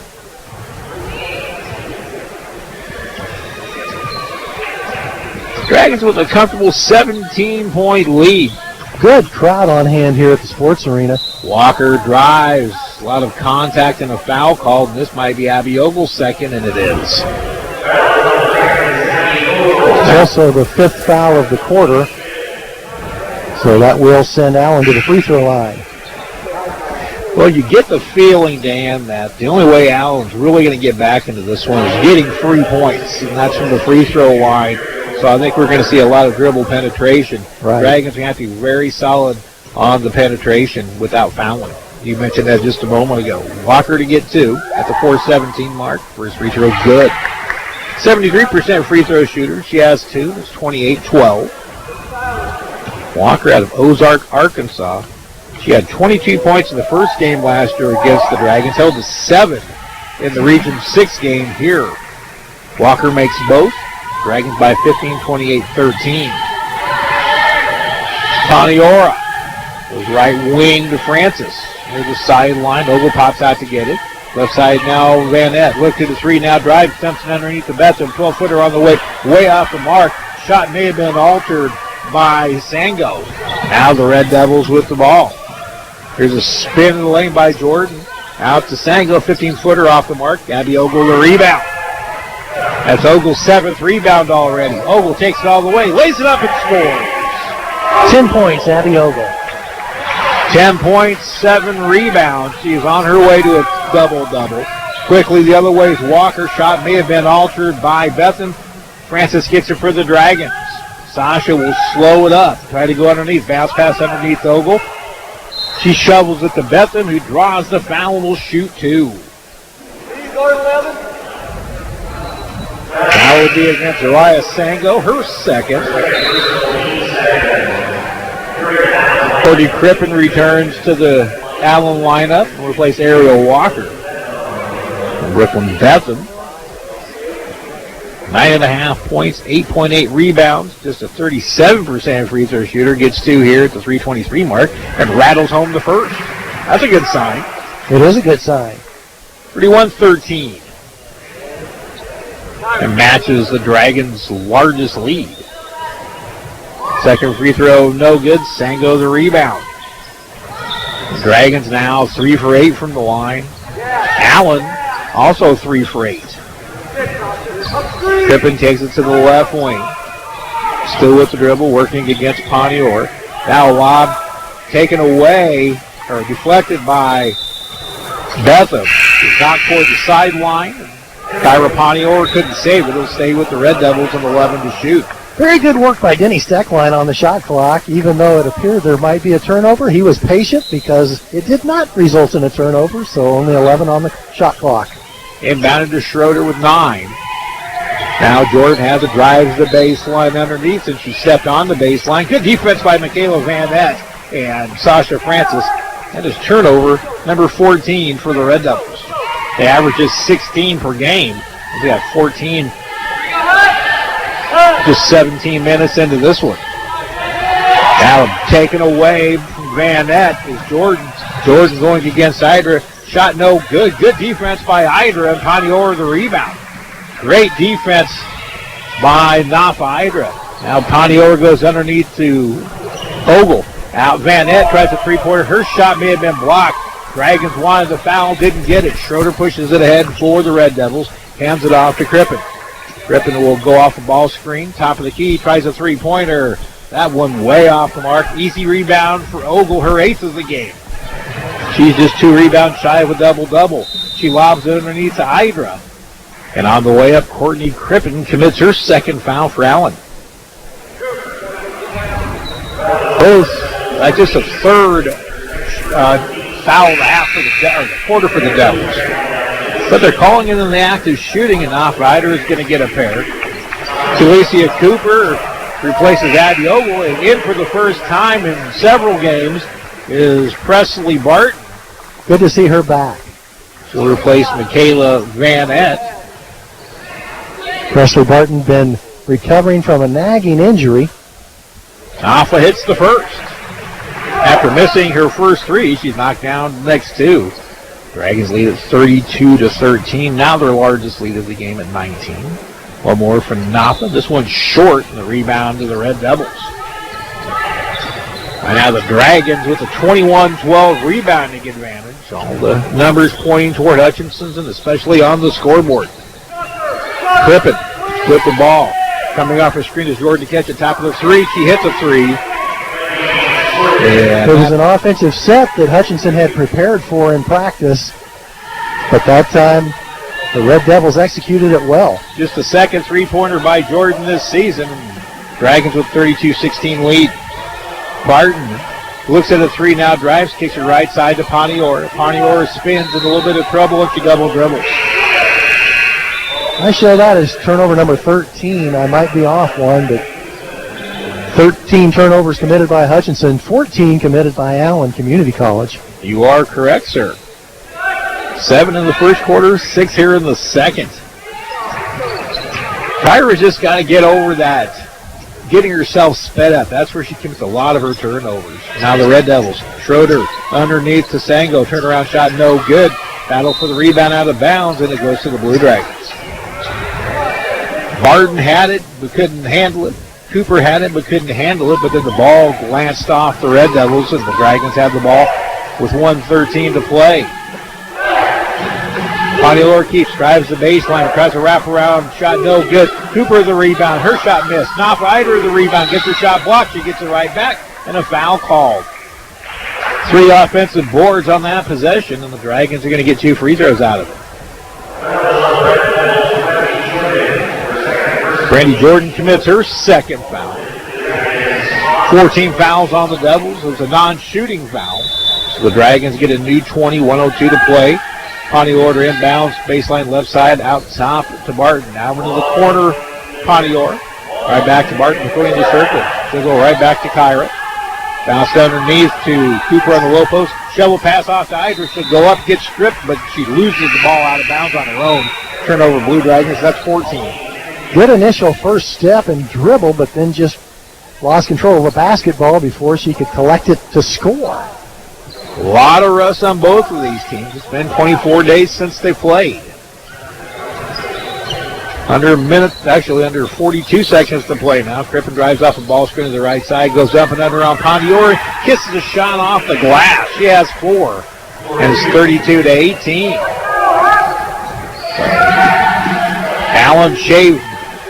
Dragons with a comfortable 17-point lead. Good crowd on hand here at the Sports Arena. Walker drives. A lot of contact and a foul called. This might be Abby Ogle's second, and it is. It's also the 5th foul of the quarter. So that will send Allen to the free throw line. Well, you get the feeling, Dan, that the only way Allen's really going to get back into this one is getting 3 points, and that's from the free throw line. So I think we're going to see a lot of dribble penetration. Right. Dragons are going to have to be very solid on the penetration without fouling. You mentioned that just a moment ago. Walker to get 2 at the 4:17 mark. First free throw, good. 73% free throw shooter. She has 2. That's 28-12. Walker out of Ozark, Arkansas. She had 22 points in the first game last year against the Dragons. Held to 7 in the Region 6 game here. Walker makes both. Dragons by 15, 28-13. Paniora goes right wing to Francis. Here's the sideline. Ogle pops out to get it. Left side now, Van Nett. Look to the 3 now. Drives, dumps it underneath the Betham. 12-footer on the way off the mark. Shot may have been altered by Sango. Now the Red Devils with the ball. Here's a spin in the lane by Jordan. Out to Sango. 15-footer off the mark. Gabby Ogle the rebound. That's Ogle's 7th rebound already. Ogle takes it all the way. Lays it up and scores. 10 points, Abby Ogle. 10 points, 7 rebounds. She's on her way to a double-double. Quickly the other way is Walker. Shot may have been altered by Betham. Francis gets it for the Dragons. Sasha will slow it up. Try to go underneath. Bounce pass underneath Ogle. She shovels it to Betham, who draws the foul and will shoot 2. That would be against Uriah Sango, her second. Cody Crippen returns to the Allen lineup and replace Ariel Walker. Brooklyn Betham, 9.5 points, 8.8 rebounds, just a 37% free throw shooter. Gets 2 here at the 3:23 mark and rattles home the first. That's a good sign. It is a good sign. 31-13. And matches the Dragons' largest lead. Second free throw, no good. Sango the rebound. The Dragons now 3 for 8 from the line. Allen also 3 for 8. Crippen takes it to the left wing. Still with the dribble, working against Panior. Now lob taken away, or deflected by Betham. He's knocked toward the sideline. Kyra Panior couldn't save it. It'll stay with the Red Devils and 11 to shoot. Very good work by Denny Steckline on the shot clock. Even though it appeared there might be a turnover, he was patient because it did not result in a turnover, so only 11 on the shot clock. Inbounded to Schroeder with 9. Now Jordan has it, drives the baseline underneath, and she stepped on the baseline. Good defense by Michaela Van Nett and Sasha Francis. That is turnover number 14 for the Red Devils. They average just 16 per game. They got 14, just 17 minutes into this one. Now taken away from Van Nett is Jordan. Jordan going against Idra. Shot no good. Good defense by Idra, and Panior the rebound. Great defense by Nafa Idra. Now Panior goes underneath to Ogle. Out Van Nett tries a three-pointer. Her shot may have been blocked. Dragons wanted the foul, didn't get it. Schroeder pushes it ahead for the Red Devils. Hands it off to Crippen. Crippen will go off the ball screen. Top of the key, tries a three-pointer. That one way off the mark. Easy rebound for Ogle, her 8th of the game. She's just 2 rebounds shy of a double-double. She lobs it underneath to Idra. And on the way up, Courtney Crippen commits her 2nd foul for Allen. That's just a 3rd foul and a half for the quarter for the Devils. But they're calling it in the act of shooting, and Idra is going to get a pair. Jalecia Cooper replaces Abby Ogle, and in for the first time in several games is Presley Barton. Good to see her back. She'll replace Michaela Van Nett. Presley Barton been recovering from a nagging injury. Nafa hits the first. After missing her first 3, she's knocked down the next 2. Dragons lead at 32-13. Now their largest lead of the game at 19. One more from Nafa. This one's short, and the rebound to the Red Devils. And now the Dragons with a 21-12 rebounding advantage. All the numbers pointing toward Hutchinson's, and especially on the scoreboard. Crippen with the ball. Coming off her screen is Jordan to catch the top of the 3. She hits a 3. It was an offensive set that Hutchinson had prepared for in practice, but that time the Red Devils executed it well. Just the second three-pointer by Jordan this season. Dragons with 32-16 lead. Barton looks at a three now, drives, kicks it right side to Pontiora. Pontiora spins in a little bit of trouble and she double dribbles. I show that as turnover number 13. I might be off one, but 13 turnovers committed by Hutchinson, 14 committed by Allen Community College. You are correct, sir. 7 in the first quarter, 6 here in the second. Kyra's just got to get over that, getting herself sped up. That's where she commits a lot of her turnovers. Now the Red Devils. Schroeder underneath to Sango. Turnaround shot, no good. Battle for the rebound out of bounds, and it goes to the Blue Dragons. Barton had it, but couldn't handle it. Cooper had it, but couldn't handle it. But then the ball glanced off the Red Devils, and the Dragons have the ball with 1:13 to play. Pontiora keeps, drives the baseline, tries a wraparound shot, no good. Cooper the rebound, her shot missed. Knopf Eider the rebound, gets her shot blocked, she gets it right back, and a foul called. 3 offensive boards on that possession, and the Dragons are going to get 2 free throws out of it. Brandy Jordan commits her second foul. 14 fouls on the Devils. It was a non-shooting foul. So the Dragons get a new 20, 1:02 to play. Pontiora inbounds, baseline left side, out top to Barton. Now into the corner, Pontiora. Right back to Barton before the circle. She'll go right back to Kyra. Bounce underneath to Cooper on the low post. Shovel pass off to Idris. She'll go up, get stripped, but she loses the ball out of bounds on her own. Turnover Blue Dragons, that's 14. Good initial first step and dribble, but then just lost control of the basketball before she could collect it to score. A lot of rust on both of these teams. It's been 24 days since they played. Under a minute, actually under 42 seconds to play now. Crippen drives off a ball screen to the right side, goes up and under on Pontiora, kisses a shot off the glass. She has 4, and it's 32-18. Allen shaved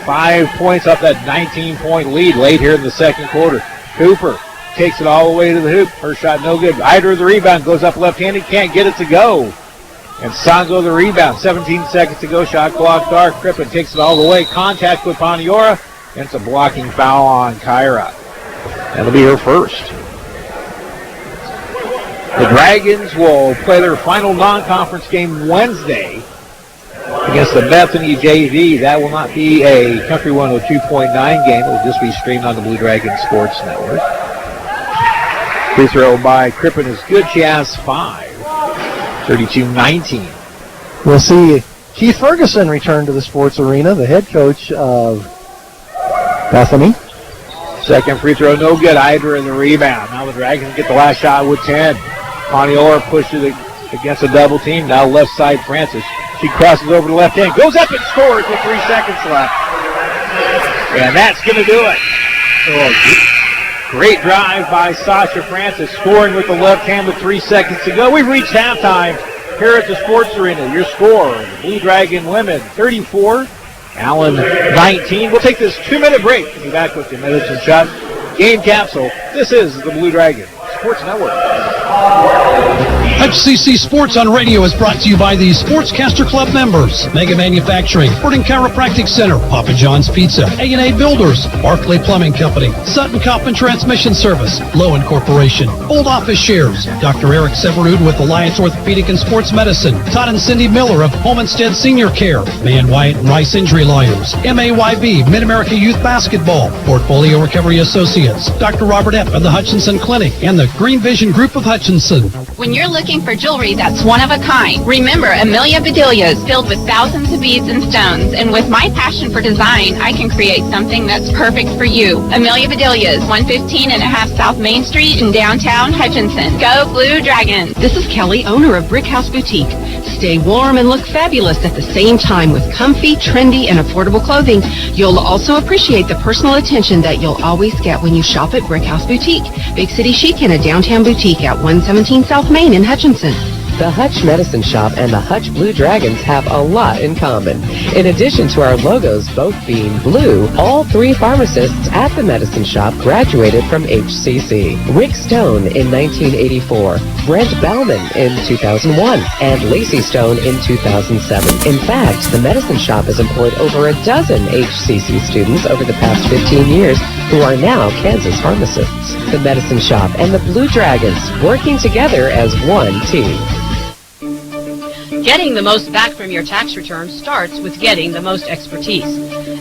5 points off that 19-point lead late here in the second quarter. Cooper takes it all the way to the hoop. Her shot no good. Eider the rebound, goes up left-handed, can't get it to go. And Sango the rebound, 17 seconds to go. Shot clock start. Crippen takes it all the way. Contact with Pontiora, and it's a blocking foul on Kyra. That'll be her first. The Dragons will play their final non-conference game Wednesday against the Bethany JV. That will not be a Country 102.9 game. It will just be streamed on the Blue Dragon Sports Network. Free throw by Crippen is good. She has 5. 32-19. We'll see Keith Ferguson return to the sports arena, the head coach of Bethany. Second free throw, no good. Eider in the rebound. Now the Dragons get the last shot with 10. Pontiora pushes it against a double team. Now left side, Francis. She crosses over the left hand, goes up and scores with 3 seconds left. And that's going to do it. Oh, great drive by Sasha Francis, scoring with the left hand with 3 seconds to go. We've reached halftime here at the Sports Arena. Your score, the Blue Dragon women 34, Allen 19. We'll take this 2-minute break. We'll be back with the Medicine Shot game capsule. This is the Blue Dragon Sports Network. HCC Sports on Radio is brought to you by the Sportscaster Club members, Mega Manufacturing, Fording Chiropractic Center, Papa John's Pizza, A&A Builders, Barclay Plumbing Company, Sutton Coffin Transmission Service, Lowen Corporation, Old Office Shares, Dr. Eric Severud with Alliance Orthopedic and Sports Medicine, Todd and Cindy Miller of Homestead Senior Care, Man Wyatt and Rice Injury Lawyers, MAYB, Mid-America Youth Basketball, Portfolio Recovery Associates, Dr. Robert Epp of the Hutchinson Clinic, and the Green Vision Group of Hutchinson. When you're looking for jewelry that's one of a kind, remember Amelia Bedelia's filled with thousands of beads and stones, and with my passion for design, I can create something that's perfect for you. Amelia Bedelia's, 115 and a half South Main Street in downtown Hutchinson. Go Blue Dragons! This is Kelly, owner of Brick House Boutique. Stay warm and look fabulous at the same time with comfy, trendy, and affordable clothing. You'll also appreciate the personal attention that you'll always get when you shop at Brick House Boutique. Big City Chic in a downtown boutique at 117 South Main in Hutchinson. The Hutch Medicine Shop and the Hutch Blue Dragons have a lot in common. In addition to our logos both being blue, all 3 pharmacists at the Medicine Shop graduated from HCC. Rick Stone in 1984, Brent Bellman in 2001, and Lacey Stone in 2007. In fact, the Medicine Shop has employed over a dozen HCC students over the past 15 years who are now Kansas pharmacists. The Medicine Shop and the Blue Dragons working together as one team. Getting the most back from your tax return starts with getting the most expertise.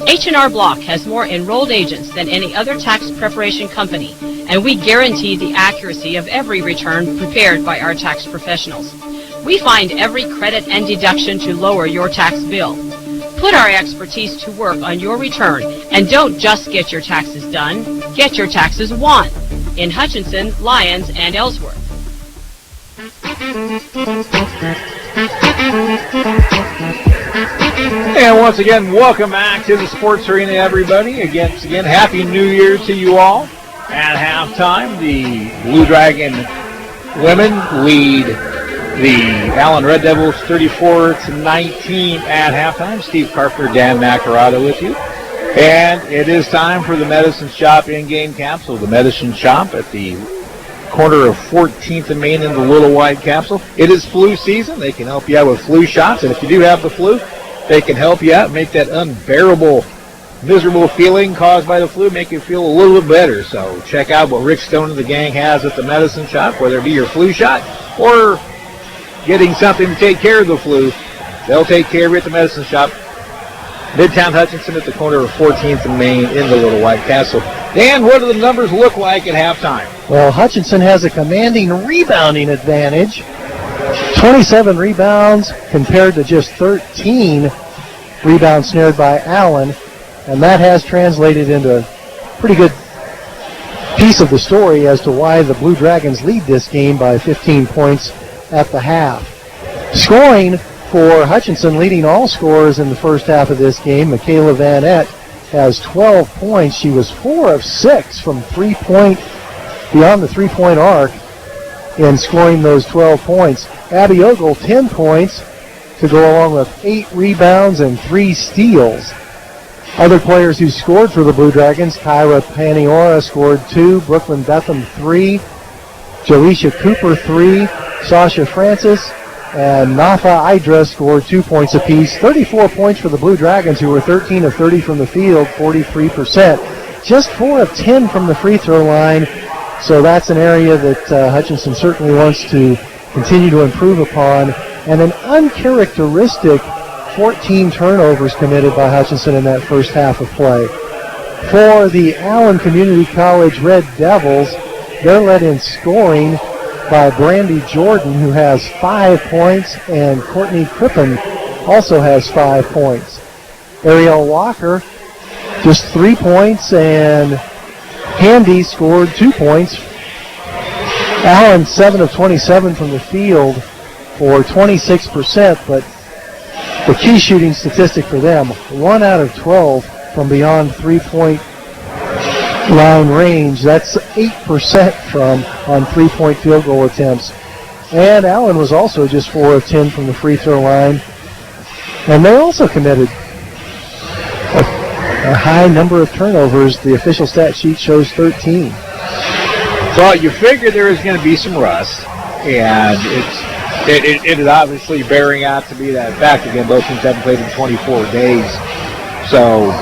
H&R Block has more enrolled agents than any other tax preparation company, and we guarantee the accuracy of every return prepared by our tax professionals. We find every credit and deduction to lower your tax bill. Put our expertise to work on your return, and don't just get your taxes done, get your taxes won in Hutchinson, Lyons, and Ellsworth. And once again, welcome back to the Sports Arena, everybody. Again, Happy New Year to you all. At halftime, the Blue Dragon women lead the Allen Red Devils 34-19 at halftime. Steve Carpenter, Dan Nacarado with you. And it is time for the Medicine Shop in-game capsule. The Medicine Shop at the corner of 14th and Main in the Little White Capsule. It is flu season. They can help you out with flu shots. And if you do have the flu, they can help you out, make that unbearable, miserable feeling caused by the flu, make you feel a little bit better. So check out what Rick Stone and the gang has at the Medicine Shop, whether it be your flu shot or getting something to take care of the flu. They'll take care of you at the Medicine Shop. Midtown Hutchinson at the corner of 14th and Main in the Little White Castle. Dan, what do the numbers look like at halftime? Well, Hutchinson has a commanding rebounding advantage. 27 rebounds compared to just 13 rebounds snared by Allen. And that has translated into a pretty good piece of the story as to why the Blue Dragons lead this game by 15 points at the half. Scoring for Hutchinson, leading all scorers in the first half of this game, Michaela Van Ett has 12 points. She was 4 of 6 from beyond the three-point arc in scoring those 12 points. Abby Ogle, 10 points to go along with 8 rebounds and 3 steals. Other players who scored for the Blue Dragons, Kyra Paniora scored 2, Brooklyn Betham 3, Jalisha Cooper 3, Sasha Francis and Nafa Idra scored 2 points apiece. 34 points for the Blue Dragons, who were 13 of 30 from the field, 43%. Just 4 of 10 from the free throw line. So that's an area that Hutchinson certainly wants to continue to improve upon. And an uncharacteristic 14 turnovers committed by Hutchinson in that first half of play. For the Allen Community College Red Devils, they're led in scoring by Brandy Jordan, who has 5 points, and Courtney Crippen also has 5 points. Ariel Walker, just 3 points, and Handy scored 2 points. Allen, 7 of 27 from the field for 26%, but the key shooting statistic for them, 1 out of 12 from beyond three-point line range. That's 8% on three-point field goal attempts. And Allen was also just 4 of 10 from the free throw line. And they also committed a high number of turnovers. The official stat sheet shows 13. Well, you figure there is going to be some rust, and it is obviously bearing out to be that fact. Again, both teams haven't played in 24 days. So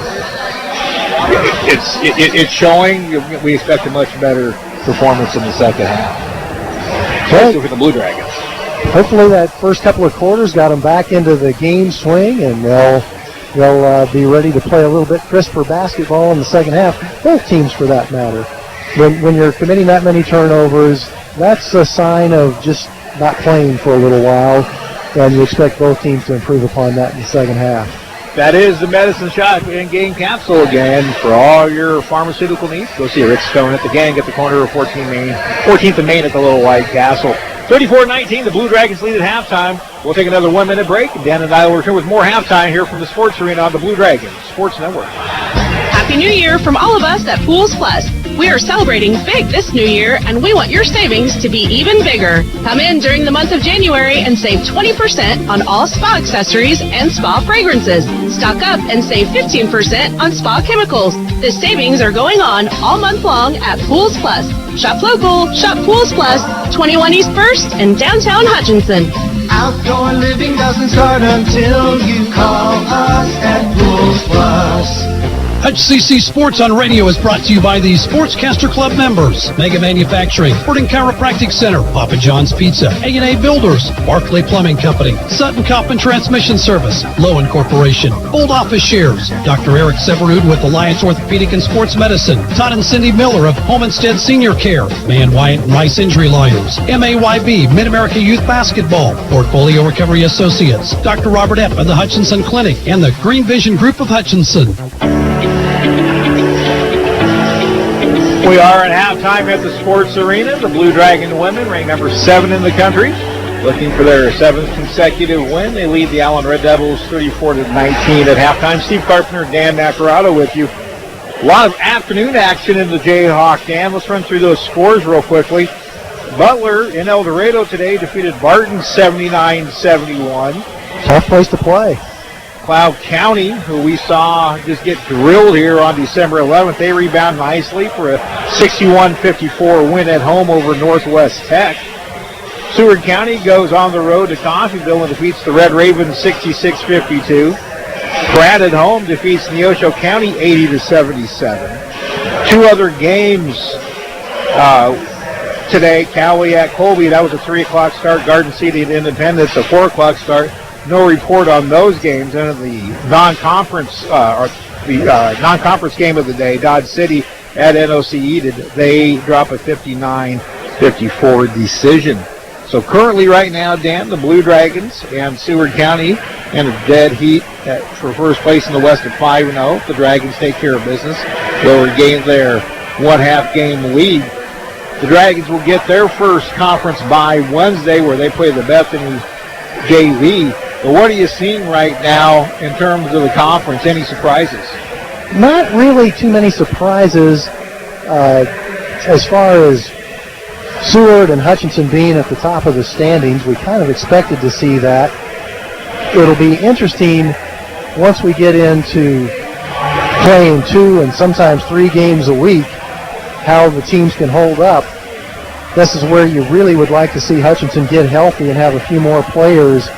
it's showing. We expect a much better performance in the second half, especially for the Blue Dragons. Hopefully that first couple of quarters got them back into the game swing, and they'll be ready to play a little bit crisper basketball in the second half. Both teams, for that matter. When you're committing that many turnovers, that's a sign of just not playing for a little while, and you expect both teams to improve upon that in the second half. That is the Medicine Shop in-game capsule again for all your pharmaceutical needs. Go see Rick Stone at the gang at the corner of 14th and Main at the Little White Castle. 34-19, the Blue Dragons lead at halftime. We'll take another 1-minute break, and Dan and I will return with more halftime here from the Sports Arena on the Blue Dragons Sports Network. Happy New Year from all of us at Pools Plus. We are celebrating big this new year, and we want your savings to be even bigger. Come in during the month of January and save 20% on all spa accessories and spa fragrances. Stock up and save 15% on spa chemicals. The savings are going on all month long at Pools Plus. Shop local, shop Pools Plus, 21 East 1st in downtown Hutchinson. Outdoor living doesn't start until you call us at Pools Plus. HCC Sports on Radio is brought to you by the Sportscaster Club members, Mega Manufacturing, Fording Chiropractic Center, Papa John's Pizza, A&A Builders, Barclay Plumbing Company, Sutton Coffin Transmission Service, Lowen Corporation, Old Office Shares, Dr. Eric Severud with Alliance Orthopedic and Sports Medicine, Todd and Cindy Miller of Homestead Senior Care, Man Wyatt and Rice Injury Lawyers, MAYB, Mid-America Youth Basketball, Portfolio Recovery Associates, Dr. Robert Epp of the Hutchinson Clinic, and the Green Vision Group of Hutchinson. We are at halftime at the Sports Arena. The Blue Dragon women rank number 7 in the country, looking for their 7th consecutive win. They lead the Allen Red Devils 34-19 at halftime. Steve Carpenter and Dan Nacarado with you. A lot of afternoon action in the Jayhawk, Dan. Let's run through those scores real quickly. Butler in El Dorado today defeated Barton 79-71. Tough place to play. Cloud County, who we saw just get drilled here on December 11th, they rebound nicely for a 61-54 win at home over Northwest Tech. Seward County goes on the road to Coffeyville and defeats the Red Ravens 66-52. Pratt at home defeats Neosho County 80-77. Two other games today, Cowley at Colby, that was a 3 o'clock start. Garden City at Independence, a 4 o'clock start. No report on those games. And the non-conference non-conference game of the day, Dodge City at NOCE, they drop a 59-54 decision. So currently right now, Dan, the Blue Dragons and Seward County in a dead heat for first place in the West at 5-0. If the Dragons take care of business, they'll regain their one-half game lead. The Dragons will get their first conference bye Wednesday, where they play the Bethany JV. But what are you seeing right now in terms of the conference? Any surprises? Not really too many surprises as far as Seward and Hutchinson being at the top of the standings. We kind of expected to see that. It'll be interesting once we get into playing 2 and sometimes 3 games a week, how the teams can hold up. This is where you really would like to see Hutchinson get healthy and have a few more players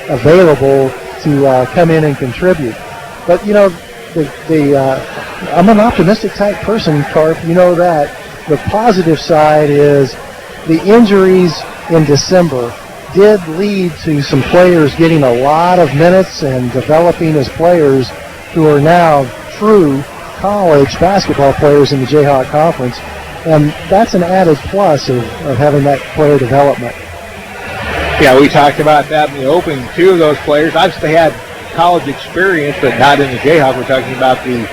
available to come in and contribute. But, you know, I'm an optimistic type person, Carp. You know that. The positive side is the injuries in December did lead to some players getting a lot of minutes and developing as players who are now true college basketball players in the Jayhawk Conference. And that's an added plus of having that player development. Yeah, we talked about that in the opening. 2 of those players obviously had college experience, but not in the Jayhawk. We're talking about the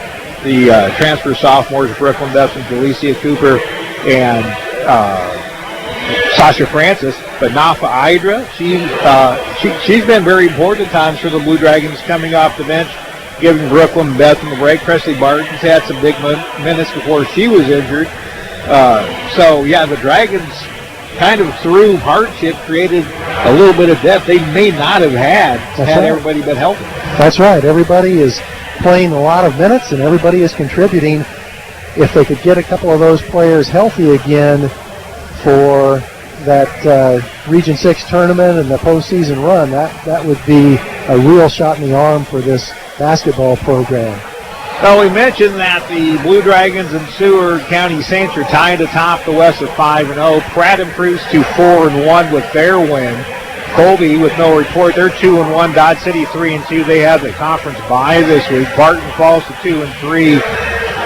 transfer sophomores, Brooklyn Duffs and Jalecia Cooper and Sasha Francis. But Nafa Idra, she's been very important at times for the Blue Dragons, coming off the bench, giving Brooklyn and Bethany the break. Presley Barton's had some big minutes before she was injured. So, yeah, the Dragons kind of through hardship created a little bit of depth they may not have had everybody been healthy. That's right. Everybody is playing a lot of minutes and everybody is contributing. If they could get a couple of those players healthy again for that Region 6 tournament and the postseason run, that would be a real shot in the arm for this basketball program. Well, we mentioned that the Blue Dragons and Seward County Saints are tied atop the West at 5-0. Pratt improves to 4-1 with their win. Colby with no report. They're 2-1. Dodge City 3-2. They have the conference bye this week. Barton falls to 2-3.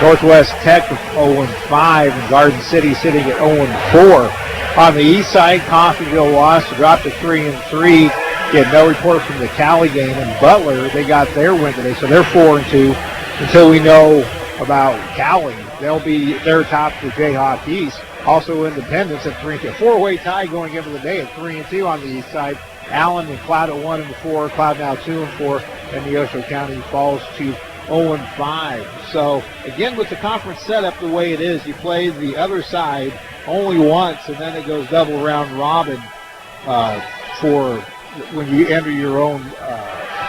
Northwest Tech 0-5. And Garden City sitting at 0-4. On the east side, Coffeyville lost to drop to 3-3. Get no report from the Cali game. And Butler, they got their win today, so they're 4-2. Until we know about Cali, they're top the Jayhawk East. Also Independence at 3-2. A 4-way tie going into the day at 3-2 on the east side. Allen and Cloud at 1-4. Cloud now 2-4. And Neosho County falls to 0-5. So, again, with the conference setup the way it is, you play the other side only once, and then it goes double round robin for when you enter your own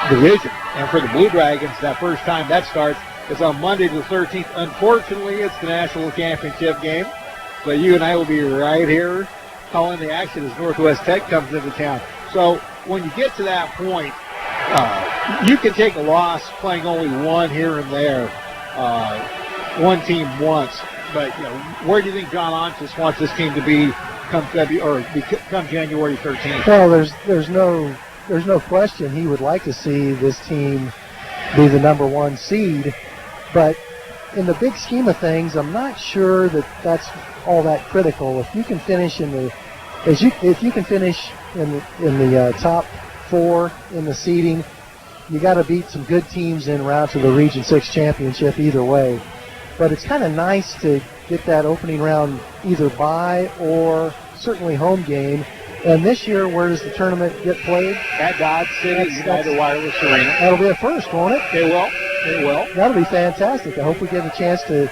division. And for the Blue Dragons, that first time that starts is on Monday the 13th. Unfortunately, it's the national championship game, but you and I will be right here calling the action as Northwest Tech comes into town. So when you get to that point, you can take a loss playing only one here and there, one team once. But you know, where do you think John Onches wants this team to be come January 13th? Well, there's no question he would like to see this team be the number one seed, but in the big scheme of things, I'm not sure that that's all that critical. If you can finish in the top four in the seeding, you got to beat some good teams en route to the Region 6 championship either way. But it's kind of nice to get that opening round either bye or certainly home game. And this year, where does the tournament get played? At Dodge City United Wireless Arena. That'll be a first, won't it? It will. It will. That'll be fantastic. I hope we get a chance to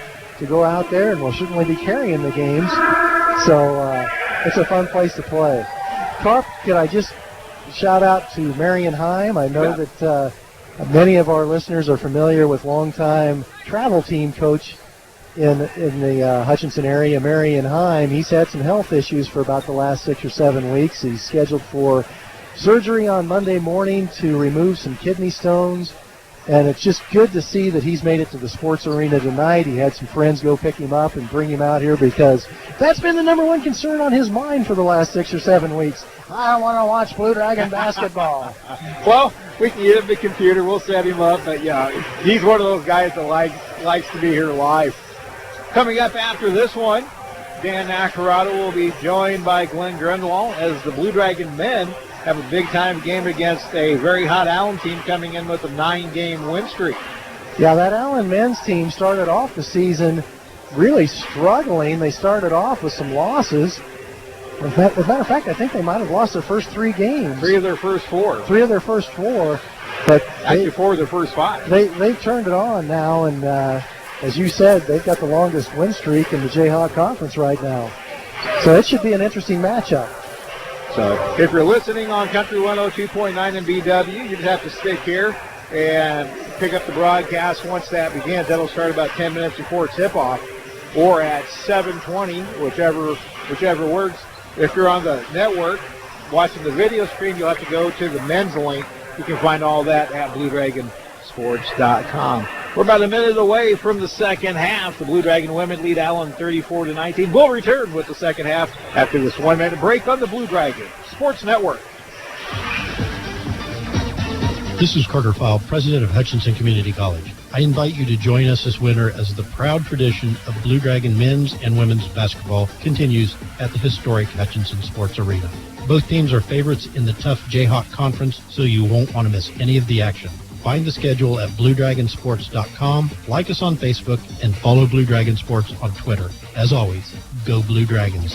go out there, and we'll certainly be carrying the games. So it's a fun place to play. Carp, could I just shout out to Marion Heim? I know that many of our listeners are familiar with longtime travel team coach in the Hutchinson area, Marion Heim. He's had some health issues for about the last 6 or 7 weeks. He's scheduled for surgery on Monday morning to remove some kidney stones, and it's just good to see that he's made it to the sports arena tonight. He had some friends go pick him up and bring him out here because that's been the number one concern on his mind for the last 6 or 7 weeks. I want to watch Blue Dragon basketball. Well, we can get him the computer. We'll set him up. But, yeah, he's one of those guys that likes to be here live. Coming up after this one, Dan Nacarado will be joined by Glenn Grunwald as the Blue Dragon men have a big-time game against a very hot Allen team coming in with a 9-game win streak. Yeah, that Allen men's team started off the season really struggling. They started off with some losses. As a matter of fact, I think they might have lost their first 3 games. 3 of their first 4. 3 of their first 4. But actually 4 of their first 5. They've turned it on now, and as you said, they've got the longest win streak in the Jayhawk Conference right now. So it should be an interesting matchup. So if you're listening on Country 102.9 and BW, you just have to stick here and pick up the broadcast once that begins. That'll start about 10 minutes before tip-off, or at 7:20, whichever works. If you're on the network watching the video stream, you'll have to go to the men's link. You can find all that at BlueDragonSports.com. We're about a minute away from the second half. The Blue Dragon women lead Allen 34-19. We'll return with the second half after this 1-minute break on the Blue Dragon Sports Network. This is Carter Fowle, president of Hutchinson Community College. I invite you to join us this winter as the proud tradition of Blue Dragon men's and women's basketball continues at the historic Hutchinson Sports Arena. Both teams are favorites in the tough Jayhawk Conference, so you won't want to miss any of the action. Find the schedule at BlueDragonSports.com, like us on Facebook, and follow Blue Dragon Sports on Twitter. As always, go Blue Dragons.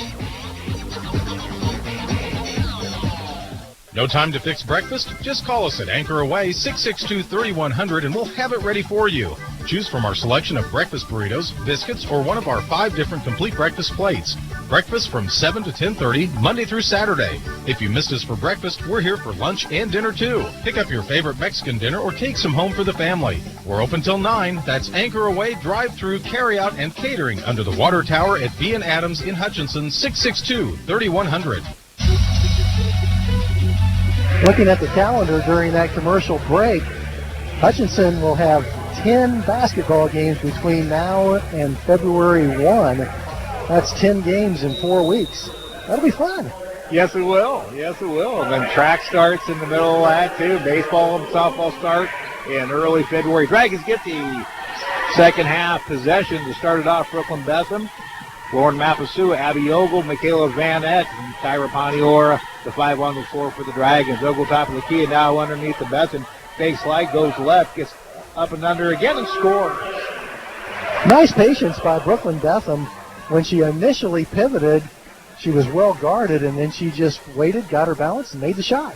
No time to fix breakfast? Just call us at Anchor Away 662-3100 and we'll have it ready for you. Choose from our selection of breakfast burritos, biscuits, or one of our 5 different complete breakfast plates. Breakfast from 7 to 10:30, Monday through Saturday. If you missed us for breakfast, we're here for lunch and dinner too. Pick up your favorite Mexican dinner or take some home for the family. We're open till 9. That's Anchor Away, drive-through, carry-out, and catering under the water tower at B & Adams in Hutchinson, 662-3100. Looking at the calendar during that commercial break, Hutchinson will have 10 basketball games between now and February 1. That's 10 games in 4 weeks. That'll be fun. Yes, it will. Yes, it will. And then track starts in the middle of that, too. Baseball and softball start in early February. Dragons get the second half possession to start it off. Brooklyn Betham, Lauren Mapasua, Abby Ogle, Michaela Van Eck, and Tyra Poniora, the 5 on the floor for the Dragons. Ogle top of the key and now underneath the Betham. Fake slide goes left, gets up and under again and scores. Nice patience by Brooklyn Betham. When she initially pivoted, she was well guarded, and then she just waited, got her balance, and made the shot.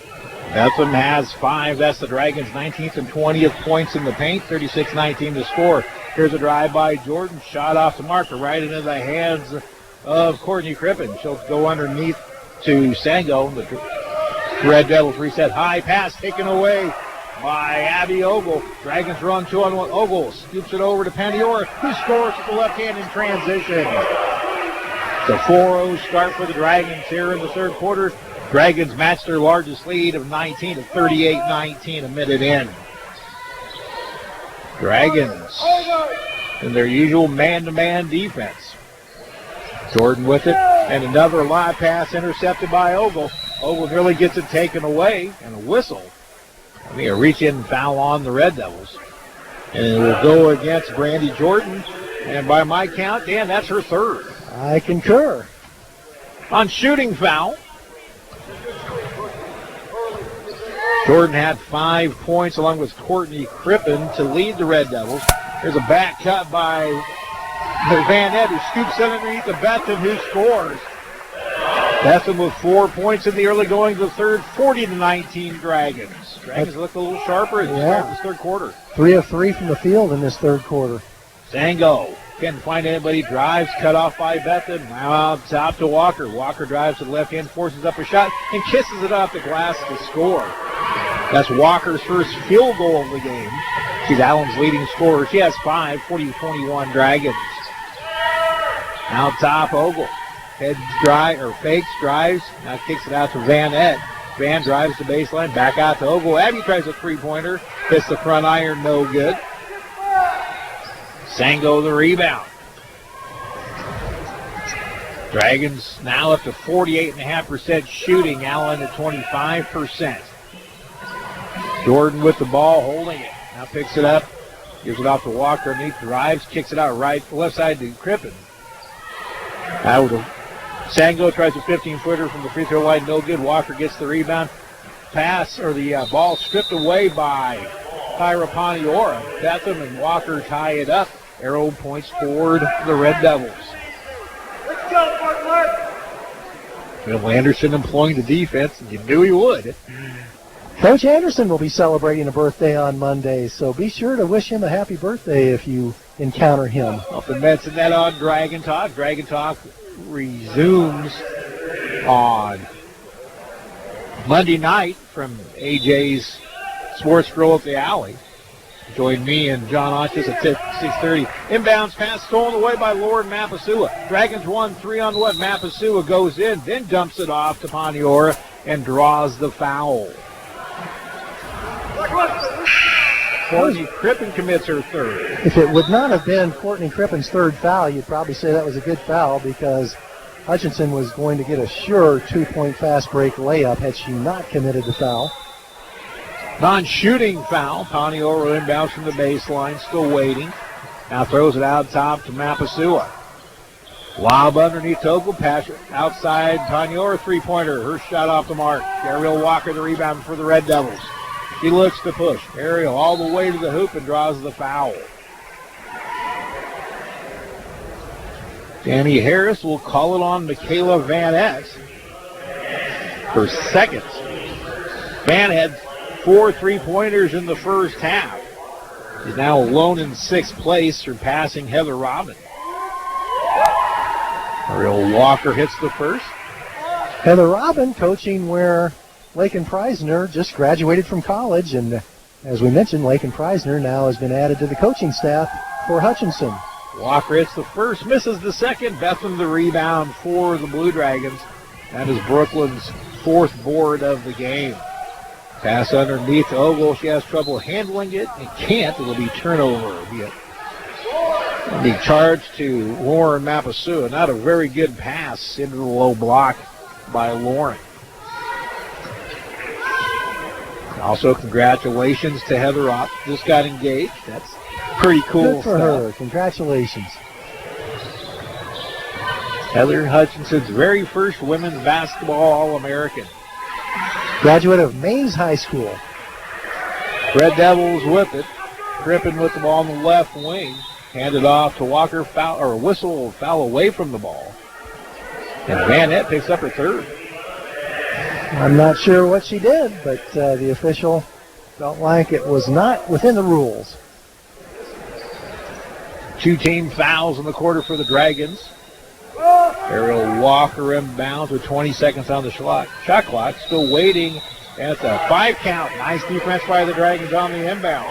Bethlehem has 5. That's the Dragons' 19th and 20th points in the paint. 36-19 to score. Here's a drive by Jordan. Shot off the marker right into the hands of Courtney Crippen. She'll go underneath to Sango. The Red Devils reset. High pass taken away by Abby Ogle. Dragons run 2-on-1. Ogle scoops it over to Pandiora, who scores with the left hand in transition. It's a 4-0 start for the Dragons here in the third quarter. Dragons match their largest lead of 19 to 38-19 a minute in. Dragons in their usual man-to-man defense. Jordan with it, and another live pass intercepted by Ogle. Ogle really gets it taken away, and a whistle. I mean, a reach-in foul on the Red Devils. And it will go against Brandy Jordan. And by my count, Dan, that's her third. I concur. On shooting foul, Jordan had 5 points along with Courtney Crippen to lead the Red Devils. There's a back cut by Van Ed, who scoops underneath to Bethlehem, who scores. Bethlehem with 4 points in the early going of the third, 40-19 Dragons. Dragons look a little sharper at the start of this third quarter. 3 of 3 from the field in this third quarter. Sango can't find anybody, drives, cut off by Bethlehem. Now out top to Walker. Walker drives to the left hand, forces up a shot, and kisses it off the glass to score. That's Walker's first field goal of the game. She's Allen's leading scorer. She has 5, 40-21 Dragons. Out top, Ogle. Heads drive, or fakes, drives. Now kicks it out to Van Ed. Van drives the baseline, back out to Ogle. Abby tries a three-pointer. Hits the front iron, no good. Sango the rebound. Dragons now up to 48.5% shooting. Allen at 25%. Jordan with the ball, holding it. Now picks it up, gives it off to Walker underneath, drives, kicks it out left side to Crippen. Sango tries a 15-footer from the free throw line, no good. Walker gets the rebound. Pass, or the ball stripped away by Tyra Paniora. Bethlehem and Walker tie it up. Arrow points forward the Red Devils. Let's go, Mark. Bill Anderson employing the defense, and you knew he would. Coach Anderson will be celebrating a birthday on Monday, so be sure to wish him a happy birthday if you encounter him. Often mention that on Dragon Talk. Dragon Talk resumes on Monday night from AJ's Sports Grill at the Alley. Join me and John Otches at 6:30. Inbounds pass stolen away by Lauren Mapasua. Dragons 1-3 on the left. Mapasua goes in, then dumps it off to Paniora and draws the foul. Courtney Crippen commits her third. If it would not have been Courtney Crippen's third foul, you'd probably say that was a good foul because Hutchinson was going to get a sure 2-point fast break layup had she not committed the foul. Non-shooting foul. Paniora inbounds from the baseline, still waiting. Now throws it out top to Mapasua. Lob underneath Ogle, pass outside. Paniora three-pointer. Her shot off the mark. Ariel Walker the rebound for the Red Devils. He looks to push. Ariel all the way to the hoop and draws the foul. Danny Harris will call it on Michaela Van Ed for second. Van had 4 3-pointers in the first half. She's now alone in 6th place, surpassing Heather Robin. Ariel Walker hits the first. Heather Robin coaching where Lakin Preisner just graduated from college, and as we mentioned, Lakin Preisner now has been added to the coaching staff for Hutchinson. Walker hits the first, misses the second. Bethlehem the rebound for the Blue Dragons. That is Brooklyn's 4th board of the game. Pass underneath to Ogle. She has trouble handling it and can't. It'll be turnover. It'll be charged to Lauren Mapasua. Not a very good pass into the low block by Lauren. Also, congratulations to Heather Roth. Just got engaged. That's pretty cool Good for stuff. her. Congratulations. Heather Hutchinson's very first women's basketball All-American. Graduate of Mays High School. Red Devils with it. Crippen with the ball on the left wing. Handed off to Walker. Foul, or a whistle foul away from the ball. And Van Ed picks up her third. I'm not sure what she did, but the official felt like it was not within the rules. 2 team fouls in the quarter for the Dragons. Ariel Walker inbounds with 20 seconds on the shot clock. Still waiting at the 5 count. Nice defense by the Dragons on the inbound.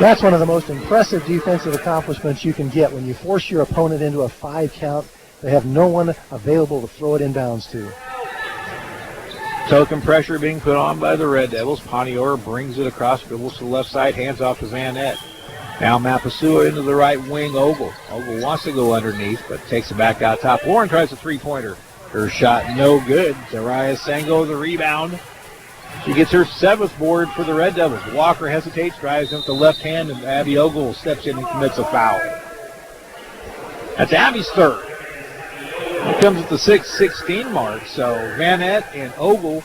That's one of the most impressive defensive accomplishments you can get when you force your opponent into a 5 count. They have no one available to throw it inbounds to. Token pressure being put on by the Red Devils. Poniora brings it across, dribbles to the left side, hands off to Vanette. Now Mapasua into the right wing, Ogle. Ogle wants to go underneath, but takes it back out top. Warren tries a three-pointer. Her shot no good. Zariah Sango the rebound. She gets her 7th board for the Red Devils. Walker hesitates, drives in with the left hand, and Abby Ogle steps in and commits a foul. That's Abby's 3rd. It comes at the 6:16 mark, so Vanette and Ogle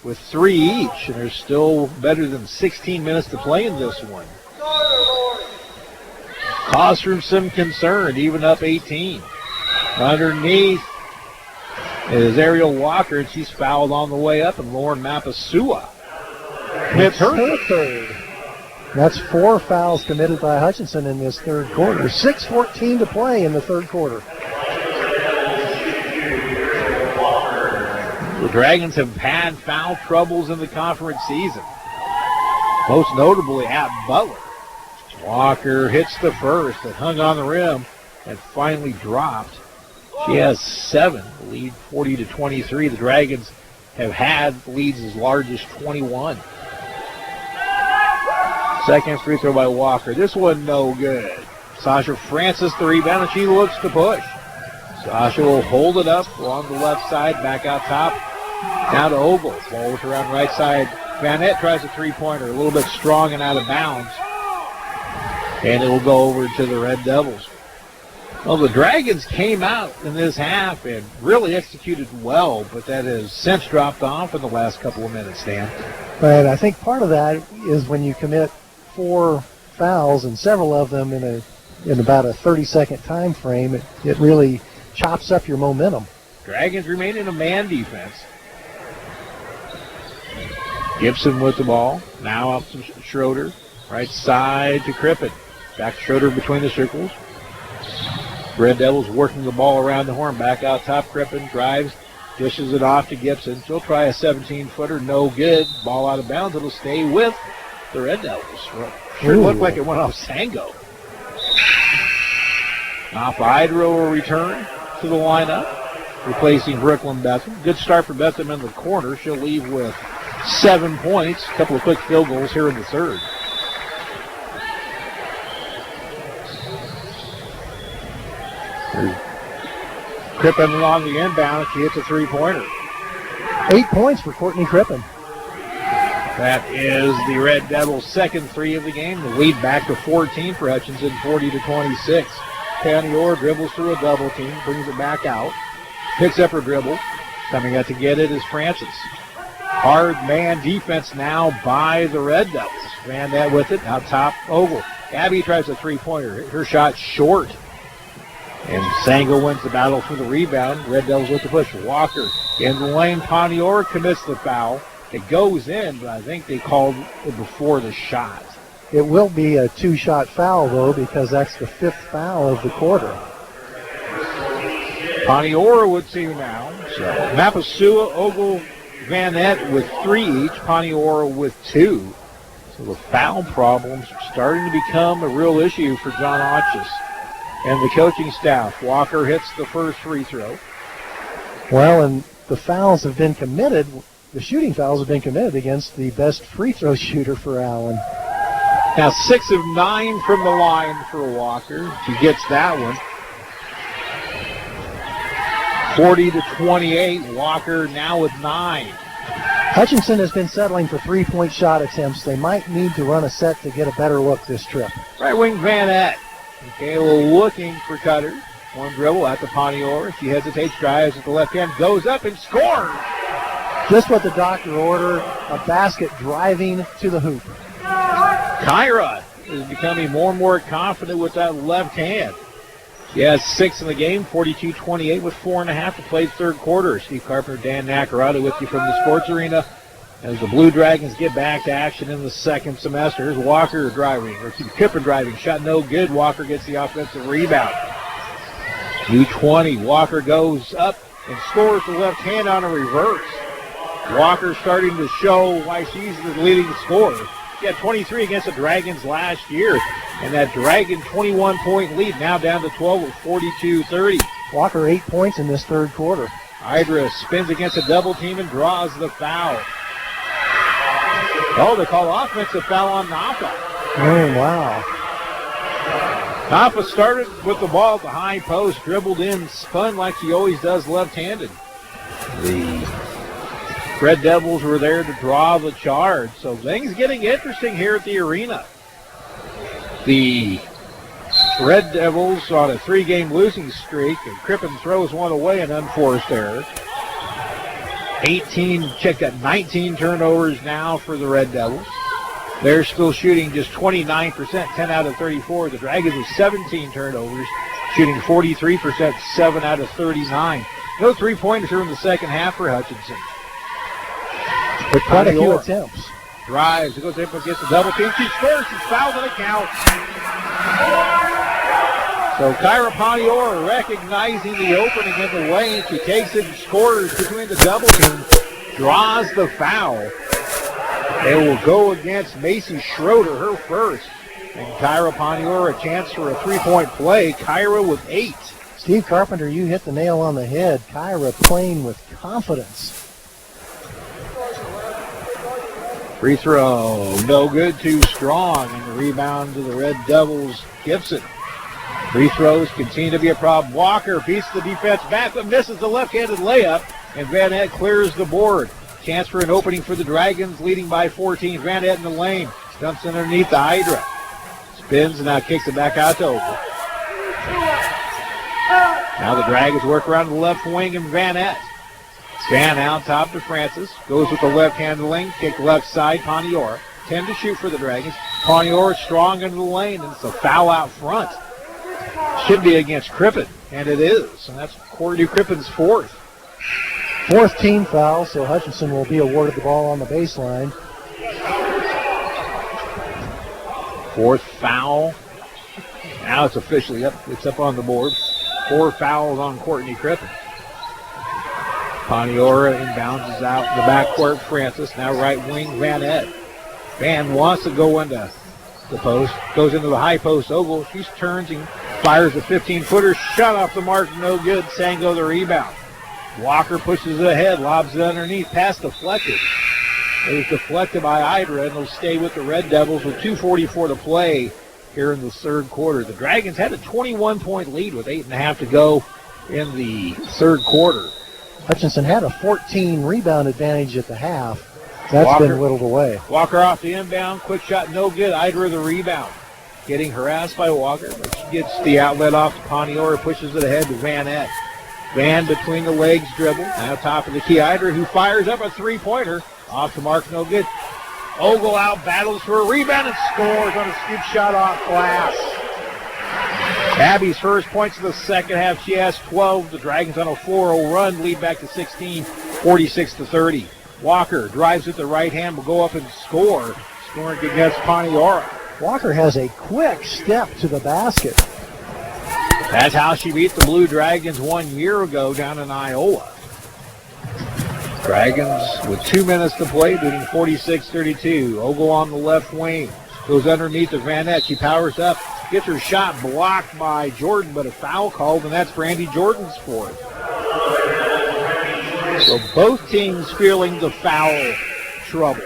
with 3 each, and there's still better than 16 minutes to play in this one. Cause for some concern, even up 18. Underneath is Ariel Walker, and she's fouled on the way up, and Lauren Mapasua hits her 3rd. That's 4 fouls committed by Hutchinson in this 3rd quarter. 6:14 to play in the 3rd quarter. The Dragons have had foul troubles in the conference season, most notably at Butler. Walker hits the first and hung on the rim and finally dropped. She has 7, lead 40-23. The Dragons have had leads as large as 21. Second free throw by Walker. This one no good. Sasha Francis the rebound, and she looks to push. Sasha will hold it up along the left side, back out top. Now to Ogle. Ball around right side. Vanette tries a three-pointer, a little bit strong and out of bounds. And it will go over to the Red Devils. Well, the Dragons came out in this half and really executed well, but that has since dropped off in the last couple of minutes, Dan. But I think part of that is when you commit 4 fouls, and several of them in about a 30-second time frame, it really chops up your momentum. Dragons remain in a man defense. Gibson with the ball. Now up to Schroeder. Right side to Crippen. Back to Schroeder between the circles. Red Devils working the ball around the horn. Back out top. Crippen drives. Dishes it off to Gibson. She'll try a 17-footer. No good. Ball out of bounds. It'll stay with the Red Devils. Sure looked like it went off Sango. Off Idro will return to the lineup, replacing Brooklyn Betham. Good start for Betham in the corner. She'll leave with 7 points. A couple of quick field goals here in the 3rd. Crippen along the inbound. She hits a three-pointer. 8 points for Courtney Crippen. That is the Red Devils' 2nd 3 of the game. The lead back to 14 for Hutchinson, 40-26. Panior dribbles through a double team, brings it back out, picks up her dribble. Coming out to get it is Francis. Hard man defense now by the Red Devils. Vanette with it, out top, Ogle. Abby tries a three-pointer. Her shot short. And Sango wins the battle for the rebound. Red Devils with the push. Walker in the lane. Panior commits the foul. It goes in, but I think they called it before the shot. It will be a 2-shot foul, though, because that's the 5th foul of the quarter. Paniora would see now. So Mapasua, Ogle, Vanette with 3 each. Paniora with 2. So the foul problems are starting to become a real issue for John Hotchis and the coaching staff. Walker hits the first free throw. Well, and the fouls have been committed. The shooting fouls have been committed against the best free throw shooter for Allen. Now 6 of 9 from the line for Walker. She gets that one. 40-28. Walker now with 9. Hutchinson has been settling for 3-point shot attempts. They might need to run a set to get a better look this trip. Right wing Vanette. Michaela looking for Cutter. One dribble at the Panior. She hesitates, drives at the left hand, goes up and scores. Just what the doctor ordered, a basket driving to the hoop. Kyra is becoming more and more confident with that left hand. He has 6 in the game, 42-28 with 4.5 to play third quarter. Steve Carpenter, Dan Nacarata with you from the Sports Arena as the Blue Dragons get back to action in the second semester. Here's Walker driving, or Kippen driving. Shot no good. Walker gets the offensive rebound. U20. Walker goes up and scores the left hand on a reverse. Walker starting to show why she's the leading scorer. She had 23 against the Dragons last year. And that Dragon 21-point lead now down to 12 with 42-30. Walker 8 points in this third quarter. Hydra spins against a double team and draws the foul. Oh, they call offensive foul on Napa. Oh, wow. Napa started with the ball at the high post, dribbled in, spun like she always does left-handed. The Red Devils were there to draw the charge. So things getting interesting here at the arena. The Red Devils on a 3-game losing streak, and Crippen throws one away, an unforced error. 19 turnovers now for the Red Devils. They're still shooting just 29%, 10 out of 34. The Dragons with 17 turnovers, shooting 43%, 7 out of 39. No three-pointers here in the second half for Hutchinson. With quite a few attempts. Drives, goes up against the double team. She scores, she's fouled, and it counts. So Kyra Pontiora recognizing the opening in the lane. She takes it and scores between the double team. Draws the foul. It will go against Macy Schroeder, her first. And Kyra Pontiora a chance for a three-point play. Kyra with 8. Steve Carpenter, you hit the nail on the head. Kyra playing with confidence. Free throw, no good, too strong. And the rebound to the Red Devils, Gibson. Free throws continue to be a problem. Walker beats the defense back, but misses the left-handed layup. And Van Etten clears the board. Chance for an opening for the Dragons, leading by 14. Van Etten in the lane. Dumps underneath the Hydra. Spins and now kicks it back out to Ogle. Now the Dragons work around the left wing and Van Etten. Van out top to Francis. Goes with the left-handed lane. Kick left side, Pontiora. 10 to shoot for the Dragons. Pontiora strong into the lane, and it's a foul out front. Should be against Crippen, and it is. And that's Courtney Crippen's fourth. Fourth team foul, so Hutchinson will be awarded the ball on the baseline. Fourth foul. Now it's officially up. It's up on the board. 4 fouls on Courtney Crippen. Pontiora inbounds out in the backcourt. Francis, now right wing, Van Etten. Van wants to go into the post. Goes into the high post. Ogle, she turns and fires a 15-footer. Shot off the mark, no good. Sango the rebound. Walker pushes it ahead, lobs it underneath. Pass deflected. It was deflected by Hydra, and they'll stay with the Red Devils with 2:44 to play here in the third quarter. The Dragons had a 21-point lead with 8.5 to go in the third quarter. Hutchinson had a 14 rebound advantage at the half. That's been whittled away. Walker off the inbound. Quick shot, no good. Hydra the rebound. Getting harassed by Walker, but she gets the outlet off to Pontiora, pushes it ahead to Van Etten. Van between the legs dribble. Now top of the key, Hydra, who fires up a three-pointer. Off the mark, no good. Ogle out, battles for a rebound and scores on a scoop shot off glass. Abby's first points of the second half. She has 12. The Dragons on a 4-0 run, lead back to 16, 46-30. Walker drives with the right hand, will go up and score. Scoring against Pontiora. Walker has a quick step to the basket. That's how she beat the Blue Dragons 1 year ago down in Iowa. Dragons with 2 minutes to play, leading 46-32. Ogle on the left wing. Goes underneath the Van Etten. She powers up. Gets her shot blocked by Jordan, but a foul called, and that's Brandy Jordan's fourth. So both teams feeling the foul trouble.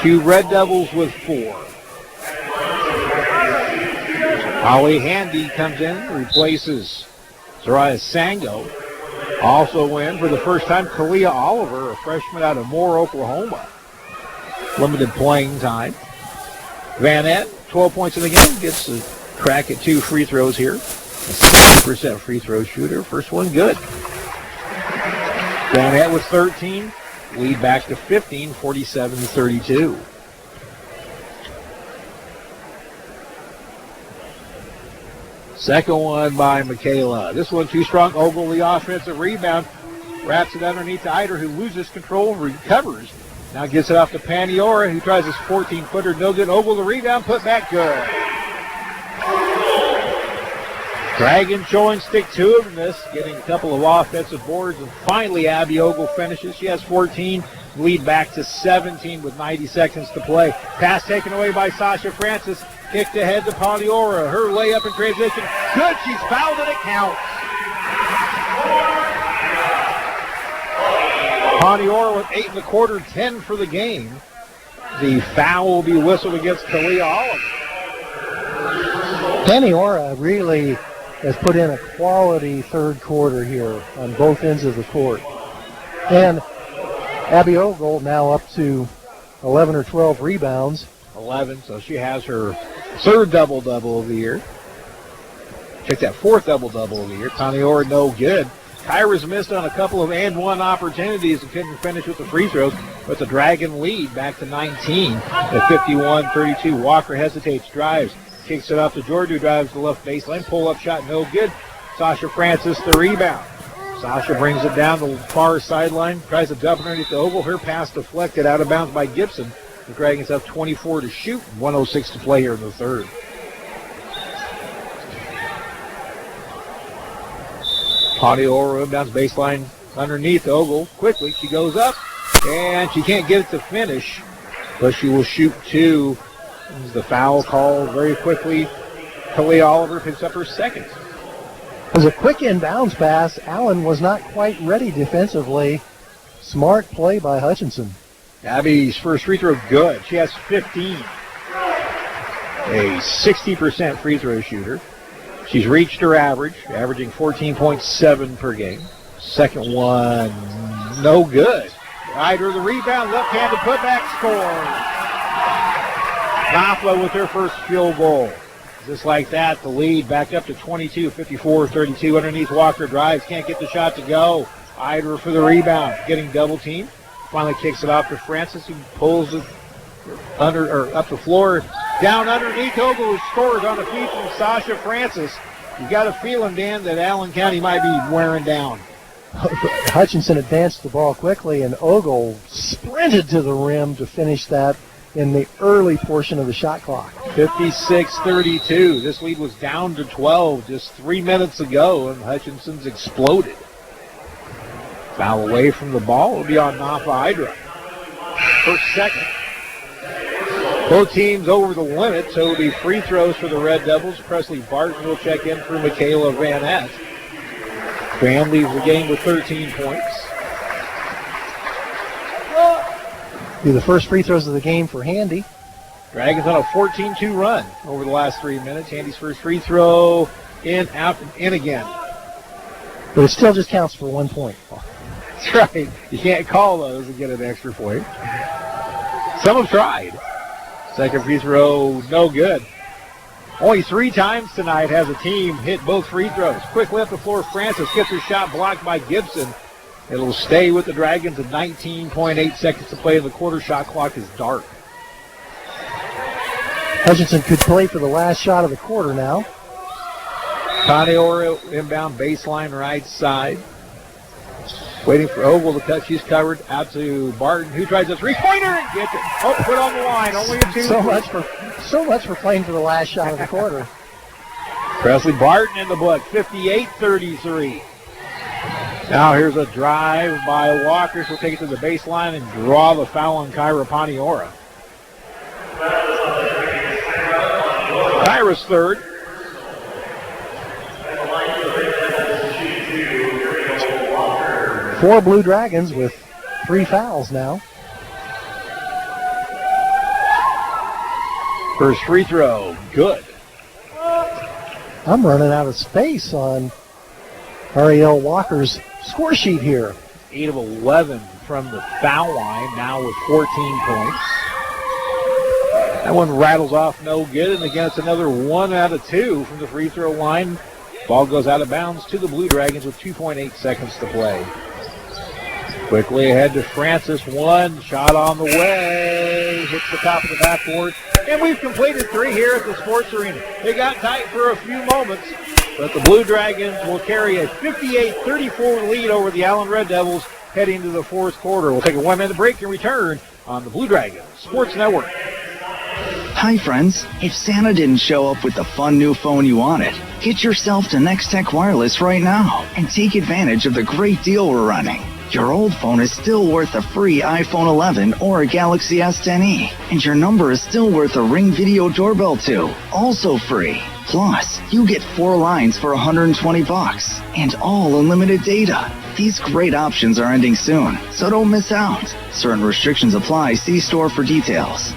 2 Red Devils with 4. Holly Handy comes in, replaces Soraya Sango. Also in for the first time, Kalia Oliver, a freshman out of Moore, Oklahoma. Limited playing time. Van Etten, 12 points in the game, gets a crack at 2 free throws here. A 60% free throw shooter. First one good. Van Etten with 13. Lead back to 15, 47-32. Second one by Michaela. This one too strong. Ogle, the offensive rebound. Wraps it underneath to Eider, who loses control and recovers. Now gets it off to Paniora, who tries his 14-footer. No good. Ogle, the rebound. Put back good. Dragons showing stick to in this, getting a couple of offensive boards. And finally, Abby Ogle finishes. She has 14. Lead back to 17 with 90 seconds to play. Pass taken away by Sasha Francis. Kicked ahead to Pontiora. Her layup in transition. Good. She's fouled and it counts. Pontiora with 8 1/4, 10 for the game. The foul will be whistled against Kalia Oliver. Pontiora really has put in a quality third quarter here on both ends of the court. And Abby Ogle now up to 11 or 12 rebounds. 11, so she has her third double-double of the year. Check that, fourth double-double of the year. Pontiora no good. Kyra's missed on a couple of and-one opportunities and couldn't finish with the free throws, but the Dragon lead back to 19 at 51-32. Walker hesitates, drives, kicks it off to Jordan, who drives the left baseline. Pull-up shot, no good. Sasha Francis, the rebound. Sasha brings it down the far sideline, tries to dump it underneath the Ogle. Her pass deflected out of bounds by Gibson. The Dragons have 24 to shoot, 1:06 to play here in the third. Pontiora inbounds baseline underneath Ogle. Quickly, she goes up, and she can't get it to finish, but she will shoot two. The foul called very quickly. Kalia Oliver picks up her second. It was a quick inbounds pass. Allen was not quite ready defensively. Smart play by Hutchinson. Abby's first free throw, good. She has 15. A 60% free throw shooter. She's reached her average, averaging 14.7 per game. Second one, no good. Eider the rebound, left-handed putback, scores. Knopfler with her first field goal. Just like that, the lead back up to 22, 54-32. Underneath Walker drives, can't get the shot to go. Eider for the rebound, getting double teamed. Finally kicks it off to Francis, who pulls it up the floor. Down underneath Ogle, who scores on a feed from Sasha Francis. You got a feeling, Dan, that Allen County might be wearing down. Hutchinson advanced the ball quickly, and Ogle sprinted to the rim to finish that in the early portion of the shot clock. 56-32. This lead was down to 12 just 3 minutes ago, and Hutchinson's exploded. Foul away from the ball will be on Nafa Hydra. First second. Both teams over the limit, so it'll be free throws for the Red Devils. Presley Barton will check in for Michaela Van Ness. Van leaves the game with 13 points. Be the first free throws of the game for Handy. Dragons on a 14-2 run over the last 3 minutes. Handy's first free throw, in, out, and in again. But it still just counts for 1 point. That's right. You can't call those and get an extra point. Some have tried. Second free throw, no good. Only 3 times tonight has a team hit both free throws. Quickly up the floor, Francis gets her shot blocked by Gibson. It'll stay with the Dragons at 19.8 seconds to play in the quarter. Shot clock is dark. Hutchinson could play for the last shot of the quarter now. Pontiora inbound baseline right side. Waiting for Ogle to cut. She's covered. Out to Barton, who tries a three-pointer and gets it. Oh, put on the line. Only a 2. So much for playing for the last shot of the quarter. Presley Barton in the book, 58-33. Now here's a drive by Walker. She'll take it to the baseline and draw the foul on Kyra Pontiora. Kyra's third. Four Blue Dragons with 3 fouls now. First free throw, good. I'm running out of space on Ariel Walker's score sheet here. 8 of 11 from the foul line, now with 14 points. That one rattles off no good, and again it's another 1 out of 2 from the free throw line. Ball goes out of bounds to the Blue Dragons with 2.8 seconds to play. Quickly ahead to Francis, 1 shot on the way, hits the top of the backboard, and we've completed 3 here at the Sports Arena. They got tight for a few moments, But the Blue Dragons will carry a 58-34 lead over the Allen Red Devils heading to the fourth quarter. We'll take a 1-minute break and return on the Blue Dragons Sports Network. Hi, friends. If Santa didn't show up with the fun new phone you wanted, get yourself to Next Tech Wireless right now and take advantage of the great deal we're running. Your old phone is still worth a free iPhone 11 or a Galaxy S10e, and your number is still worth a Ring Video Doorbell too, also free. Plus, you get 4 lines for $120 and all unlimited data. These great options are ending soon, so don't miss out. Certain restrictions apply. See store for details.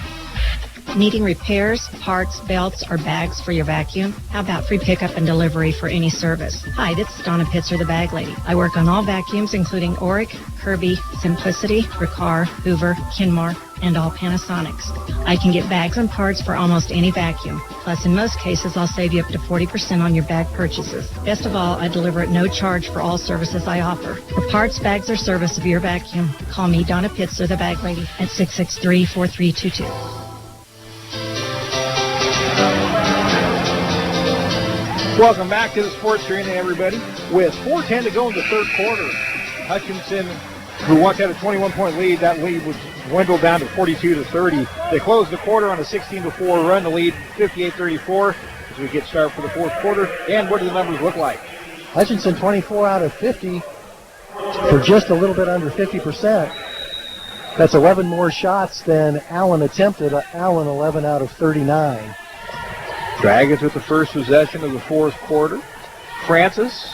Needing repairs, parts, belts, or bags for your vacuum? How about free pickup and delivery for any service? Hi, this is Donna Pitzer, the Bag Lady. I work on all vacuums, including Auric, Kirby, Simplicity, Riccar, Hoover, Kinmar, and all Panasonics. I can get bags and parts for almost any vacuum. Plus, in most cases, I'll save you up to 40% on your bag purchases. Best of all, I deliver at no charge for all services I offer. For parts, bags, or service of your vacuum, call me, Donna Pitzer, the Bag Lady, at 663-4322. Welcome back to the Sports Arena, everybody. With 4:10 to go in the third quarter, Hutchinson, who once had a 21-point lead, that lead was dwindled down to 42-30. They closed the quarter on a 16-4 run to lead 58-34 as we get started for the fourth quarter. And what do the numbers look like? Hutchinson 24 out of 50 for just a little bit under 50%. That's 11 more shots than Allen attempted. Allen 11 out of 39. Dragons with the first possession of the fourth quarter. Francis,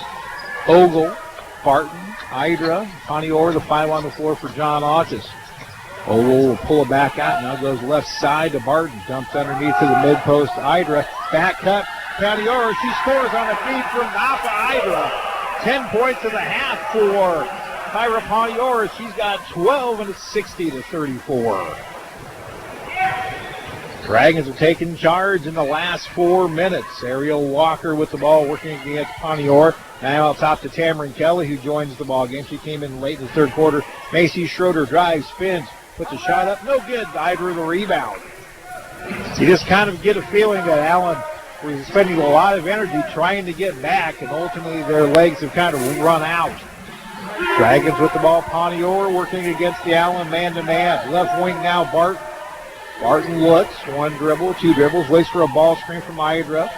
Ogle, Barton, Idra, Panior, the final on the floor for John August. Ogle will pull it back out. Now goes left side to Barton. Dumps underneath to the mid-post. Idra, back cut. Panior, she scores on a feed from Nafa Idra. 10 points in the half for Kyra Panior. She's got 12, and it's 60-34. Dragons are taking charge in the last 4 minutes. Ariel Walker with the ball working against Panior. Now out top to Tamarin Kelly, who joins the ball game. She came in late in the third quarter. Macy Schroeder drives, spins, puts a shot up. No good. Idra the rebound. You just kind of get a feeling that Allen was spending a lot of energy trying to get back, and ultimately their legs have kind of run out. Dragons with the ball. Panior working against the Allen man-to-man. Left wing now, Barton. Barton looks, 1 dribble, 2 dribbles, waits for a ball screen from Idra.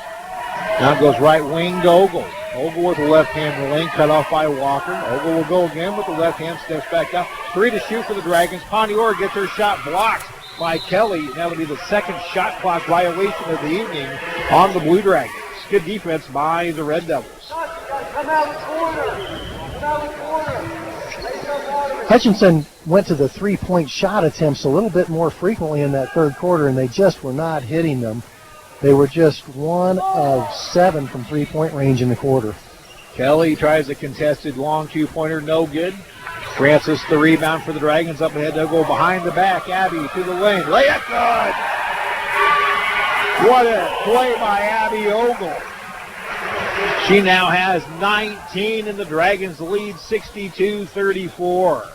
Now goes right wing to Ogle. Ogle with the left hand lane, cut off by Walker. Ogle will go again with the left hand, steps back out. 3 to shoot for the Dragons. Panior gets her shot blocked by Kelly. Now it'll be the second shot clock violation of the evening on the Blue Dragons. Good defense by the Red Devils. Come out of the corner. Come out of the corner. Hutchinson went to the three-point shot attempts a little bit more frequently in that third quarter, and they just were not hitting them. They were just 1 of 7 from three-point range in the quarter. Kelly tries a contested long two-pointer, no good. Francis the rebound for the Dragons up ahead. They'll go behind the back. Abby to the lane. Layup good. What a play by Abby Ogle. She now has 19, and the Dragons lead 62-34.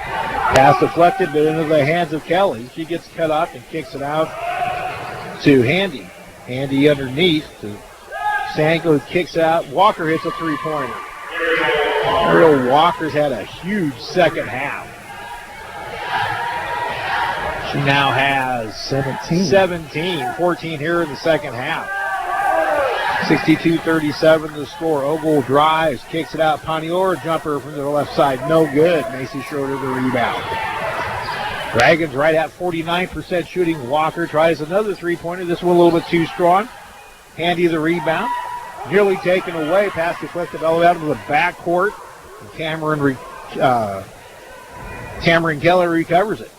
Pass deflected, but into the hands of Kelly. She gets cut off and kicks it out to Handy. Handy underneath to Sanko, kicks it out. Walker hits a three-pointer. Ariel Walker's had a huge second half. She now has 17, 14 here in the second half. 62-37 the score. Ogle drives, kicks it out. Panior jumper from the left side. No good. Macy Schroeder the rebound. Dragons right at 49% shooting. Walker tries another three-pointer. This one a little bit too strong. Handy the rebound. Nearly taken away. Pass deflected all the way out to the backcourt. Tamarin Keller recovers it.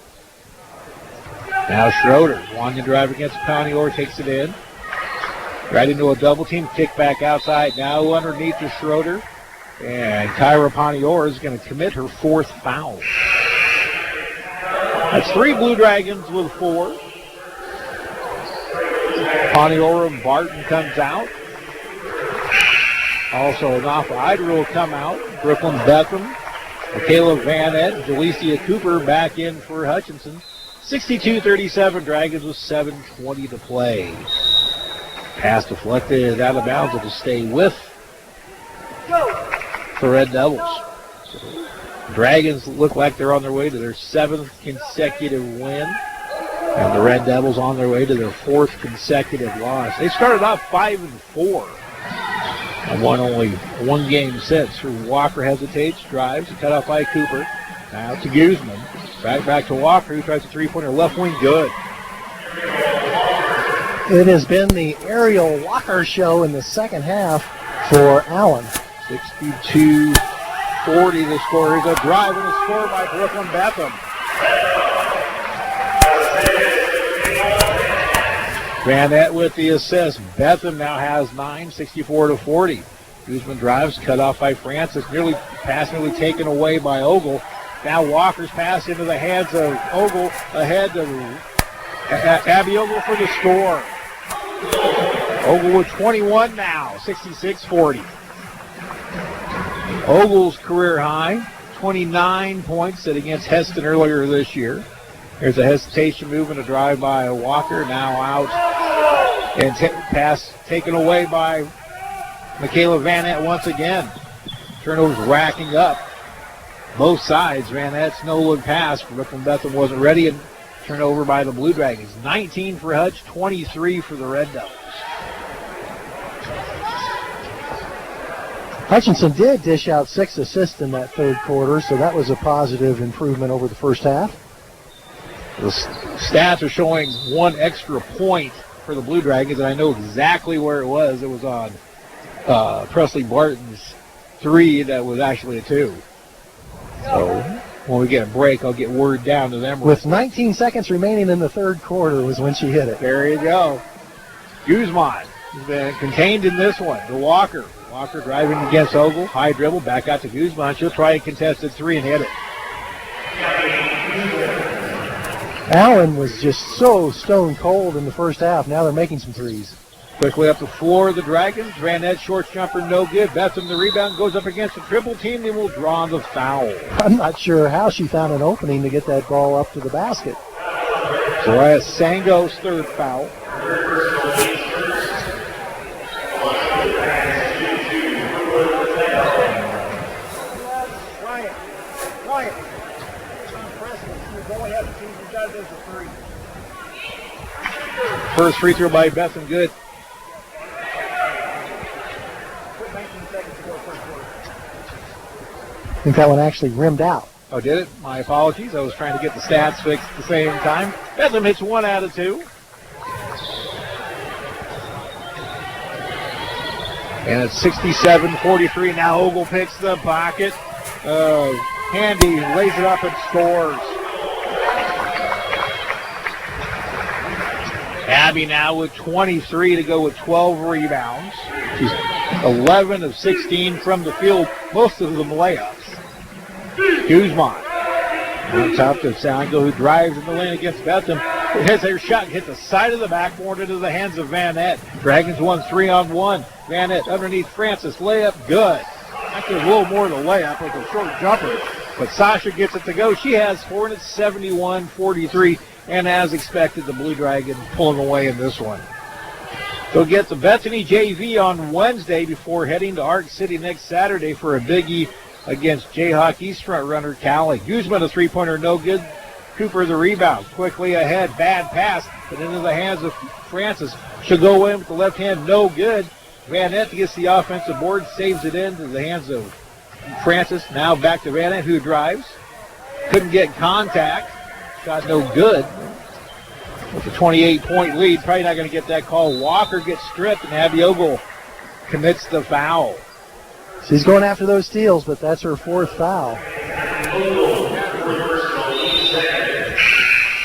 Now Schroeder wanting to drive against Panior, takes it in. Right into a double team, kick back outside. Now underneath to Schroeder. And Kyra Panior is going to commit her 4th foul. That's 3 Blue Dragons with 4. Panior and Barton comes out. Also, Nafa Idra will come out. Brooklyn Beckham, Michaela Van Ed, Jalecia Cooper back in for Hutchinson. 62-37, Dragons with 7:20 to play. Pass deflected out of bounds. It'll stay with the Red Devils. Dragons look like they're on their way to their 7th consecutive win. And the Red Devils on their way to their 4th consecutive loss. They started off 5-4. And won only one game since. Walker hesitates, drives, cut off by Cooper. Now to Guzman. Back to Walker, who tries a three-pointer. Left wing, good. It has been the Ariel Walker show in the second half for Allen. 62-40 the score. Here's a drive and a score by Brooklyn Betham. Vanette with the assist. Betham now has 9, 64-40. Guzman drives, cut off by Francis. Pass nearly taken away by Ogle. Now Walker's pass into the hands of Ogle. Ahead to Abby Ogle for the score. Ogle with 21 now, 66-40. Ogle's career high, 29 points set against Heston earlier this year. There's a hesitation move and a drive by Walker, now out. And pass taken away by Michaela Vanette once again. Turnovers racking up. Both sides. Vanette's no-look pass for Brooklyn Betham wasn't ready, and turnover by the Blue Dragons. 19 for Hutch, 23 for the Red Devils. Hutchinson did dish out 6 assists in that third quarter, so that was a positive improvement over the first half. The stats are showing 1 extra point for the Blue Dragons, and I know exactly where it was. It was on Presley Barton's 3 that was actually a 2. So when we get a break, I'll get word down to them. With 19 seconds remaining in the third quarter was when she hit it. There you go. Guzman has been contained in this one. To Walker. Walker driving against Ogle. High dribble. Back out to Guzman. She'll try a contested 3 and hit it. Allen was just so stone cold in the first half. Now they're making some threes. Quickly up the floor of the Dragons. Vanette, short jumper, no good. Betham, the rebound, goes up against the triple team. They will draw the foul. I'm not sure how she found an opening to get that ball up to the basket. Soraya Sango's 3rd foul. Quiet. First free throw by Betham, good. I think that one actually rimmed out. Oh, did it? My apologies. I was trying to get the stats fixed at the same time. Betham hits 1 out of 2. And it's 67-43. Now Ogle picks the pocket. Handy lays it up and scores. Abby now with 23 to go with 12 rebounds. She's 11 of 16 from the field, most of them layups. Guzman on top to Sango, who drives in the lane against Betham. Hits her shot, hit the side of the backboard into the hands of Vanette. Dragons won 3-on-1. Vanette underneath Francis, layup good. Actually a little more than a layup with a short jumper, but Sasha gets it to go. She has 4, and it's 71-43. And as expected, the Blue Dragons pulling away in this one. They'll get the Bethany JV on Wednesday before heading to Arc City next Saturday for a biggie against Jayhawk East front runner Callie. Guzman, a three-pointer, no good. Cooper, the rebound, quickly ahead, bad pass, but into the hands of Francis. She'll go in with the left hand, no good. Vanette gets the offensive board, saves it into the hands of Francis. Now back to Vanette, who drives. Couldn't get contact. Shot no good. With a 28-point lead, probably not going to get that call. Walker gets stripped, and Abby Ogle commits the foul. She's going after those steals, but that's her 4th foul.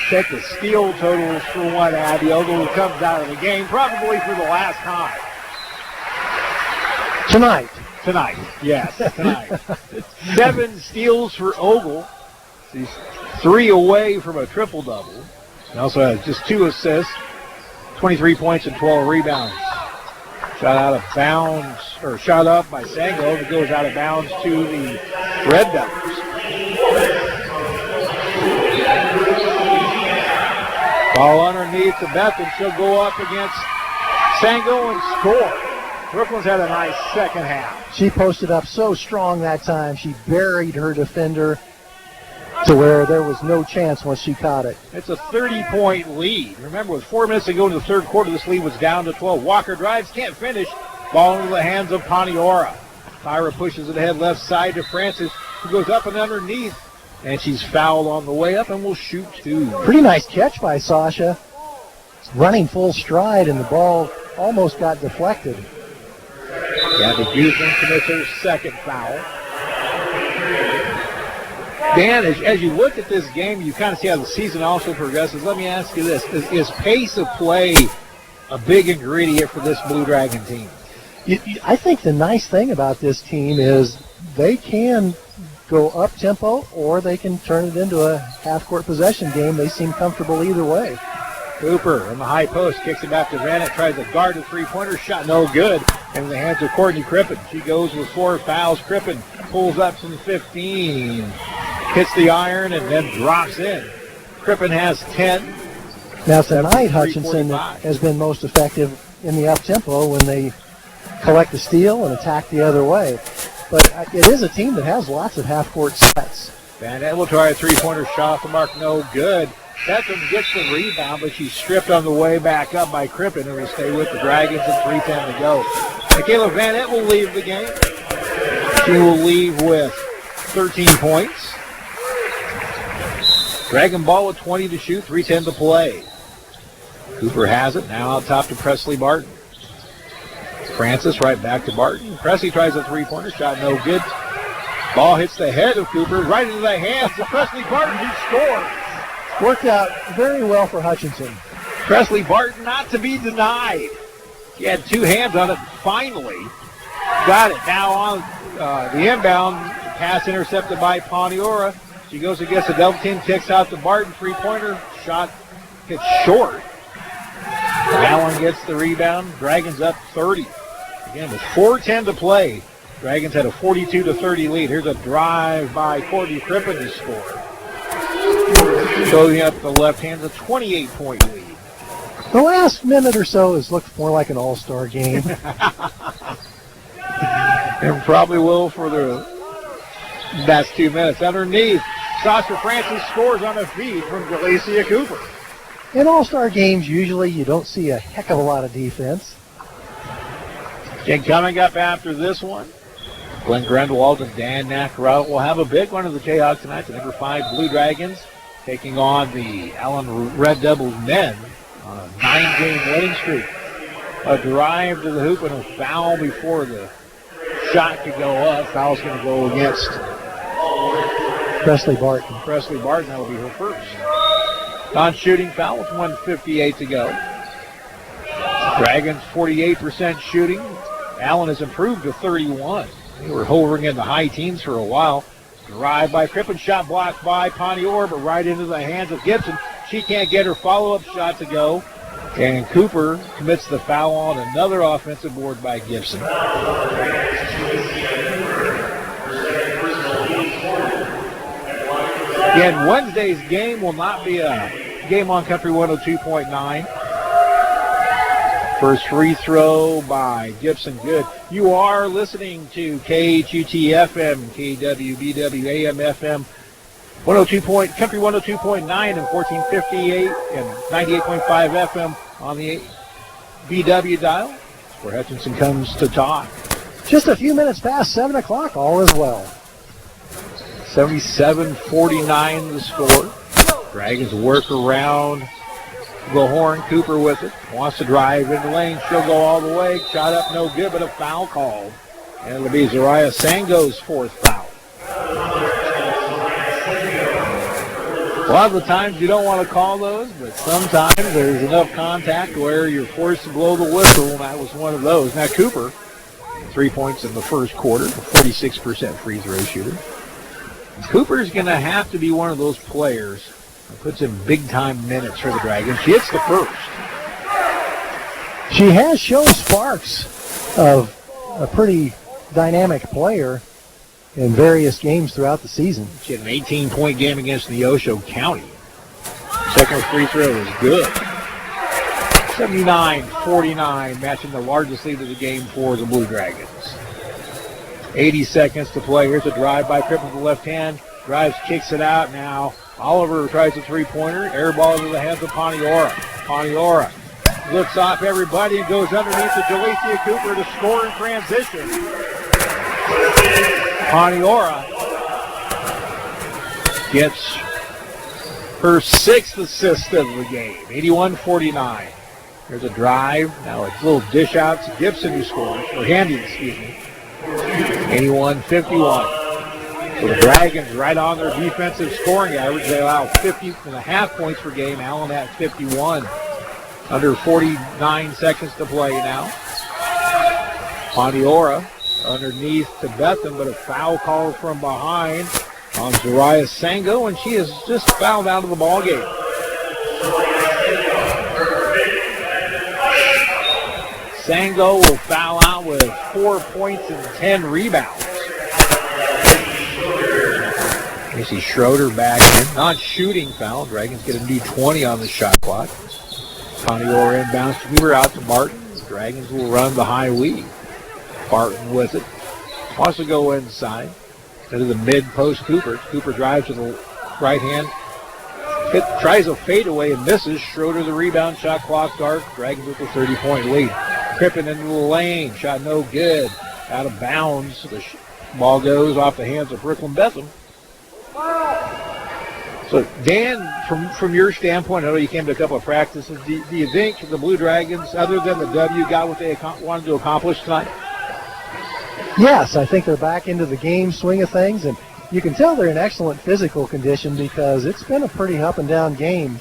Check the steal totals for one. Abby Ogle, who comes out of the game probably for the last time. Tonight, yes, tonight. 7 steals for Ogle. She's 3 away from a triple-double. She also has just 2 assists, 23 points and 12 rebounds. Shot out of bounds, or shot up by Sango. It goes out of bounds to the Red Devils. Ball underneath to Betham. She'll go up against Sango and score. Brooklyn's had a nice second half. She posted up so strong that time. She buried her defender to where there was no chance once she caught it. It's a 30-point lead. Remember, with 4 minutes to go in the third quarter, this lead was down to 12. Walker drives, can't finish. Ball into the hands of Paniora. Tyra pushes it ahead left side to Francis, who goes up and underneath. And she's fouled on the way up and will shoot two. Pretty nice catch by Sasha. Running full stride, and the ball almost got deflected. Gabby Guzman commits her second foul. Dan, as you look at this game, you kind of see how the season also progresses. Let me ask you this. Is pace of play a big ingredient for this Blue Dragon team? I think the nice thing about this team is they can go up-tempo or they can turn it into a half-court possession game. They seem comfortable either way. Cooper in the high post, kicks it back to Vanette, tries to guard a three-pointer, shot no good. In the hands of Courtney Crippen. She goes with 4 fouls. Crippen pulls up from 15. Hits the iron and then drops in. Crippen has 10. Now tonight, Hutchinson has been most effective in the up-tempo when they collect the steal and attack the other way. But it is a team that has lots of half-court sets. Vanette will try a three-pointer shot off the mark, no good. Beckham gets the rebound, but she's stripped on the way back up by Crippen, who will stay with the Dragons at 3:10 to go. Michaela Vanette will leave the game. She will leave with 13 points. Dragon ball with 20 to shoot, 3:10 to play. Cooper has it, now out top to Presley Barton. Francis right back to Barton. Presley tries a three-pointer shot, no good. Ball hits the head of Cooper, right into the hands of Presley Barton, who scores. Worked out very well for Hutchinson. Presley Barton not to be denied. She had 2 hands on it, finally got it. Now on the inbound, pass intercepted by Paniora. She goes against a double team, kicks out to Barton, three-pointer, shot hits short. Allen gets the rebound, Dragons up 30. Again, with 4:10 to play, Dragons had a 42-30 lead. Here's a drive by Courtney Crippen to score. Going up the left hand, a 28-point lead. The last minute or so has looked more like an all-star game. And probably will for the last 2 minutes. Underneath, Sasha Francis scores on a feed from Galacia Cooper. In all-star games, usually you don't see a heck of a lot of defense. And coming up after this one, Glenn Grendelwald and Dan Nakarau will have a big one of the Jayhawks tonight. The number 5 Blue Dragons taking on the Allen Red Devils men on a 9-game winning streak. A drive to the hoop and a foul before the shot could go up. Foul's going to go against Presley Barton. Presley Barton, that will be her first. Non-shooting foul with 1:58 to go. Dragons 48% shooting. Allen has improved to 31. They were hovering in the high teens for a while. Drive by Crippen, shot blocked by Panior, but right into the hands of Gibson. She can't get her follow-up shot to go. And Cooper commits the foul on another offensive board by Gibson. Again, Wednesday's game will not be a game on Country 102.9. First free throw by Gibson, good. You are listening to KHUT-FM, KWBW AM FM, Country 102.9 and 1458 and 98.5 FM on the BW dial, where Hutchinson comes to talk. Just a few minutes past 7 o'clock, all is well. 77-49 the score. Dragons work around the horn. Cooper with it. Wants to drive in the lane. She'll go all the way. Shot up no good, but a foul called. And it'll be Zariah Sango's 4th foul. A lot of the times you don't want to call those, but sometimes there's enough contact where you're forced to blow the whistle, and that was one of those. Now Cooper, 3 points in the first quarter, a 46% free throw shooter. Cooper's going to have to be one of those players that puts in big-time minutes for the Dragons. She hits the first. She has shown sparks of a pretty dynamic player in various games throughout the season. She had an 18-point game against Neosho County. Second free throw is good. 79-49, matching the largest lead of the game for the Blue Dragons. 80 seconds to play. Here's a drive by Crippen with the left hand. Drives, kicks it out now. Oliver tries a three-pointer. Air ball into the hands of Paniora. Paniora lifts off everybody and goes underneath to Jalecia Cooper to score in transition. Paniora gets her 6th assist of the game. 81-49. There's a drive. Now it's a little dish out to Gibson who scores. Or Handy, excuse me. 81-51. So the Dragons right on their defensive scoring average. They allow 50.5 points per game. Allen at 51. Under 49 seconds to play now. Pondiora underneath to Betham, but a foul call from behind on Zariah Sango, and she is just fouled out of the ball game. Sango will foul out with 4 points and 10 rebounds. Casey Schroeder back in. Non-shooting foul. Dragons get a new 20 on the shot clock. Pondiora inbounds to Cooper out to Martin. The Dragons will run the high weave. Barton with it. Wants to go inside. Into the mid-post Cooper. Cooper drives to the right hand. Tries a fadeaway and misses. Schroeder the rebound. Shot clock start. Dragons with a 30-point lead. Crippen into the lane. Shot no good. Out of bounds. The ball goes off the hands of Brooklyn Betham. So, Dan, from your standpoint, I know you came to a couple of practices. Do you think the Blue Dragons, other than the W, got what they wanted to accomplish tonight? Yes, I think they're back into the game swing of things, and you can tell they're in excellent physical condition because it's been a pretty up-and-down game.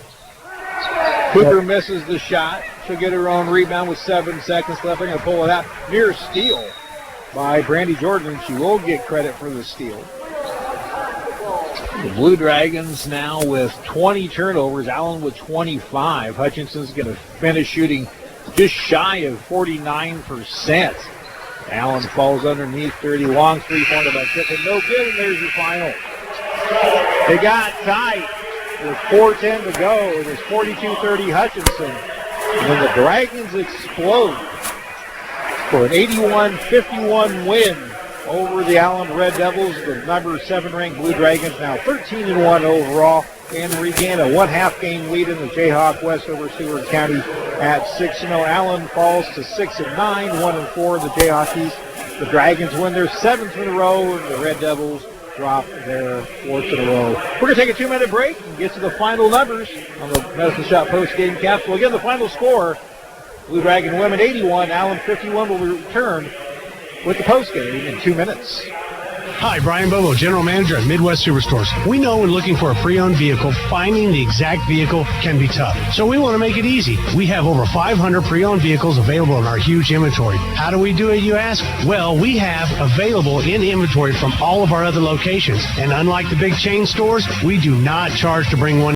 Cooper misses the shot. She'll get her own rebound with 7 seconds left. They're going to pull it out. Near steal by Brandy Jordan, and she will get credit for the steal. The Blue Dragons now with 20 turnovers. Allen with 25. Hutchinson's going to finish shooting just shy of 49%. Allen falls underneath. 30 long three-pointer by Crippen. No good, and there's your final. They got tight with 4:10 to go. It was 42-30 Hutchinson. And then the Dragons explode for an 81-51 win over the Allen Red Devils. The number 7 ranked Blue Dragons now 13-1 overall and regain a 1/2 game lead in the Jayhawk West over Seward County at 6-0. Allen falls to 6-9, 1-4 the Jayhawk East. The Dragons win their 7th in a row, and the Red Devils drop their 4th in a row. We're going to take a 2-minute break and get to the final numbers on the Medicine Shop post-game capsule. Again, the final score, Blue Dragon women 81, Allen 51 will return with the postgame in 2 minutes. Hi, Brian Bobo, General Manager at Midwest Superstores. We know when looking for a pre-owned vehicle, finding the exact vehicle can be tough. So we want to make it easy. We have over 500 pre-owned vehicles available in our huge inventory. How do we do it, you ask? Well, we have available in inventory from all of our other locations. And unlike the big chain stores, we do not charge to bring one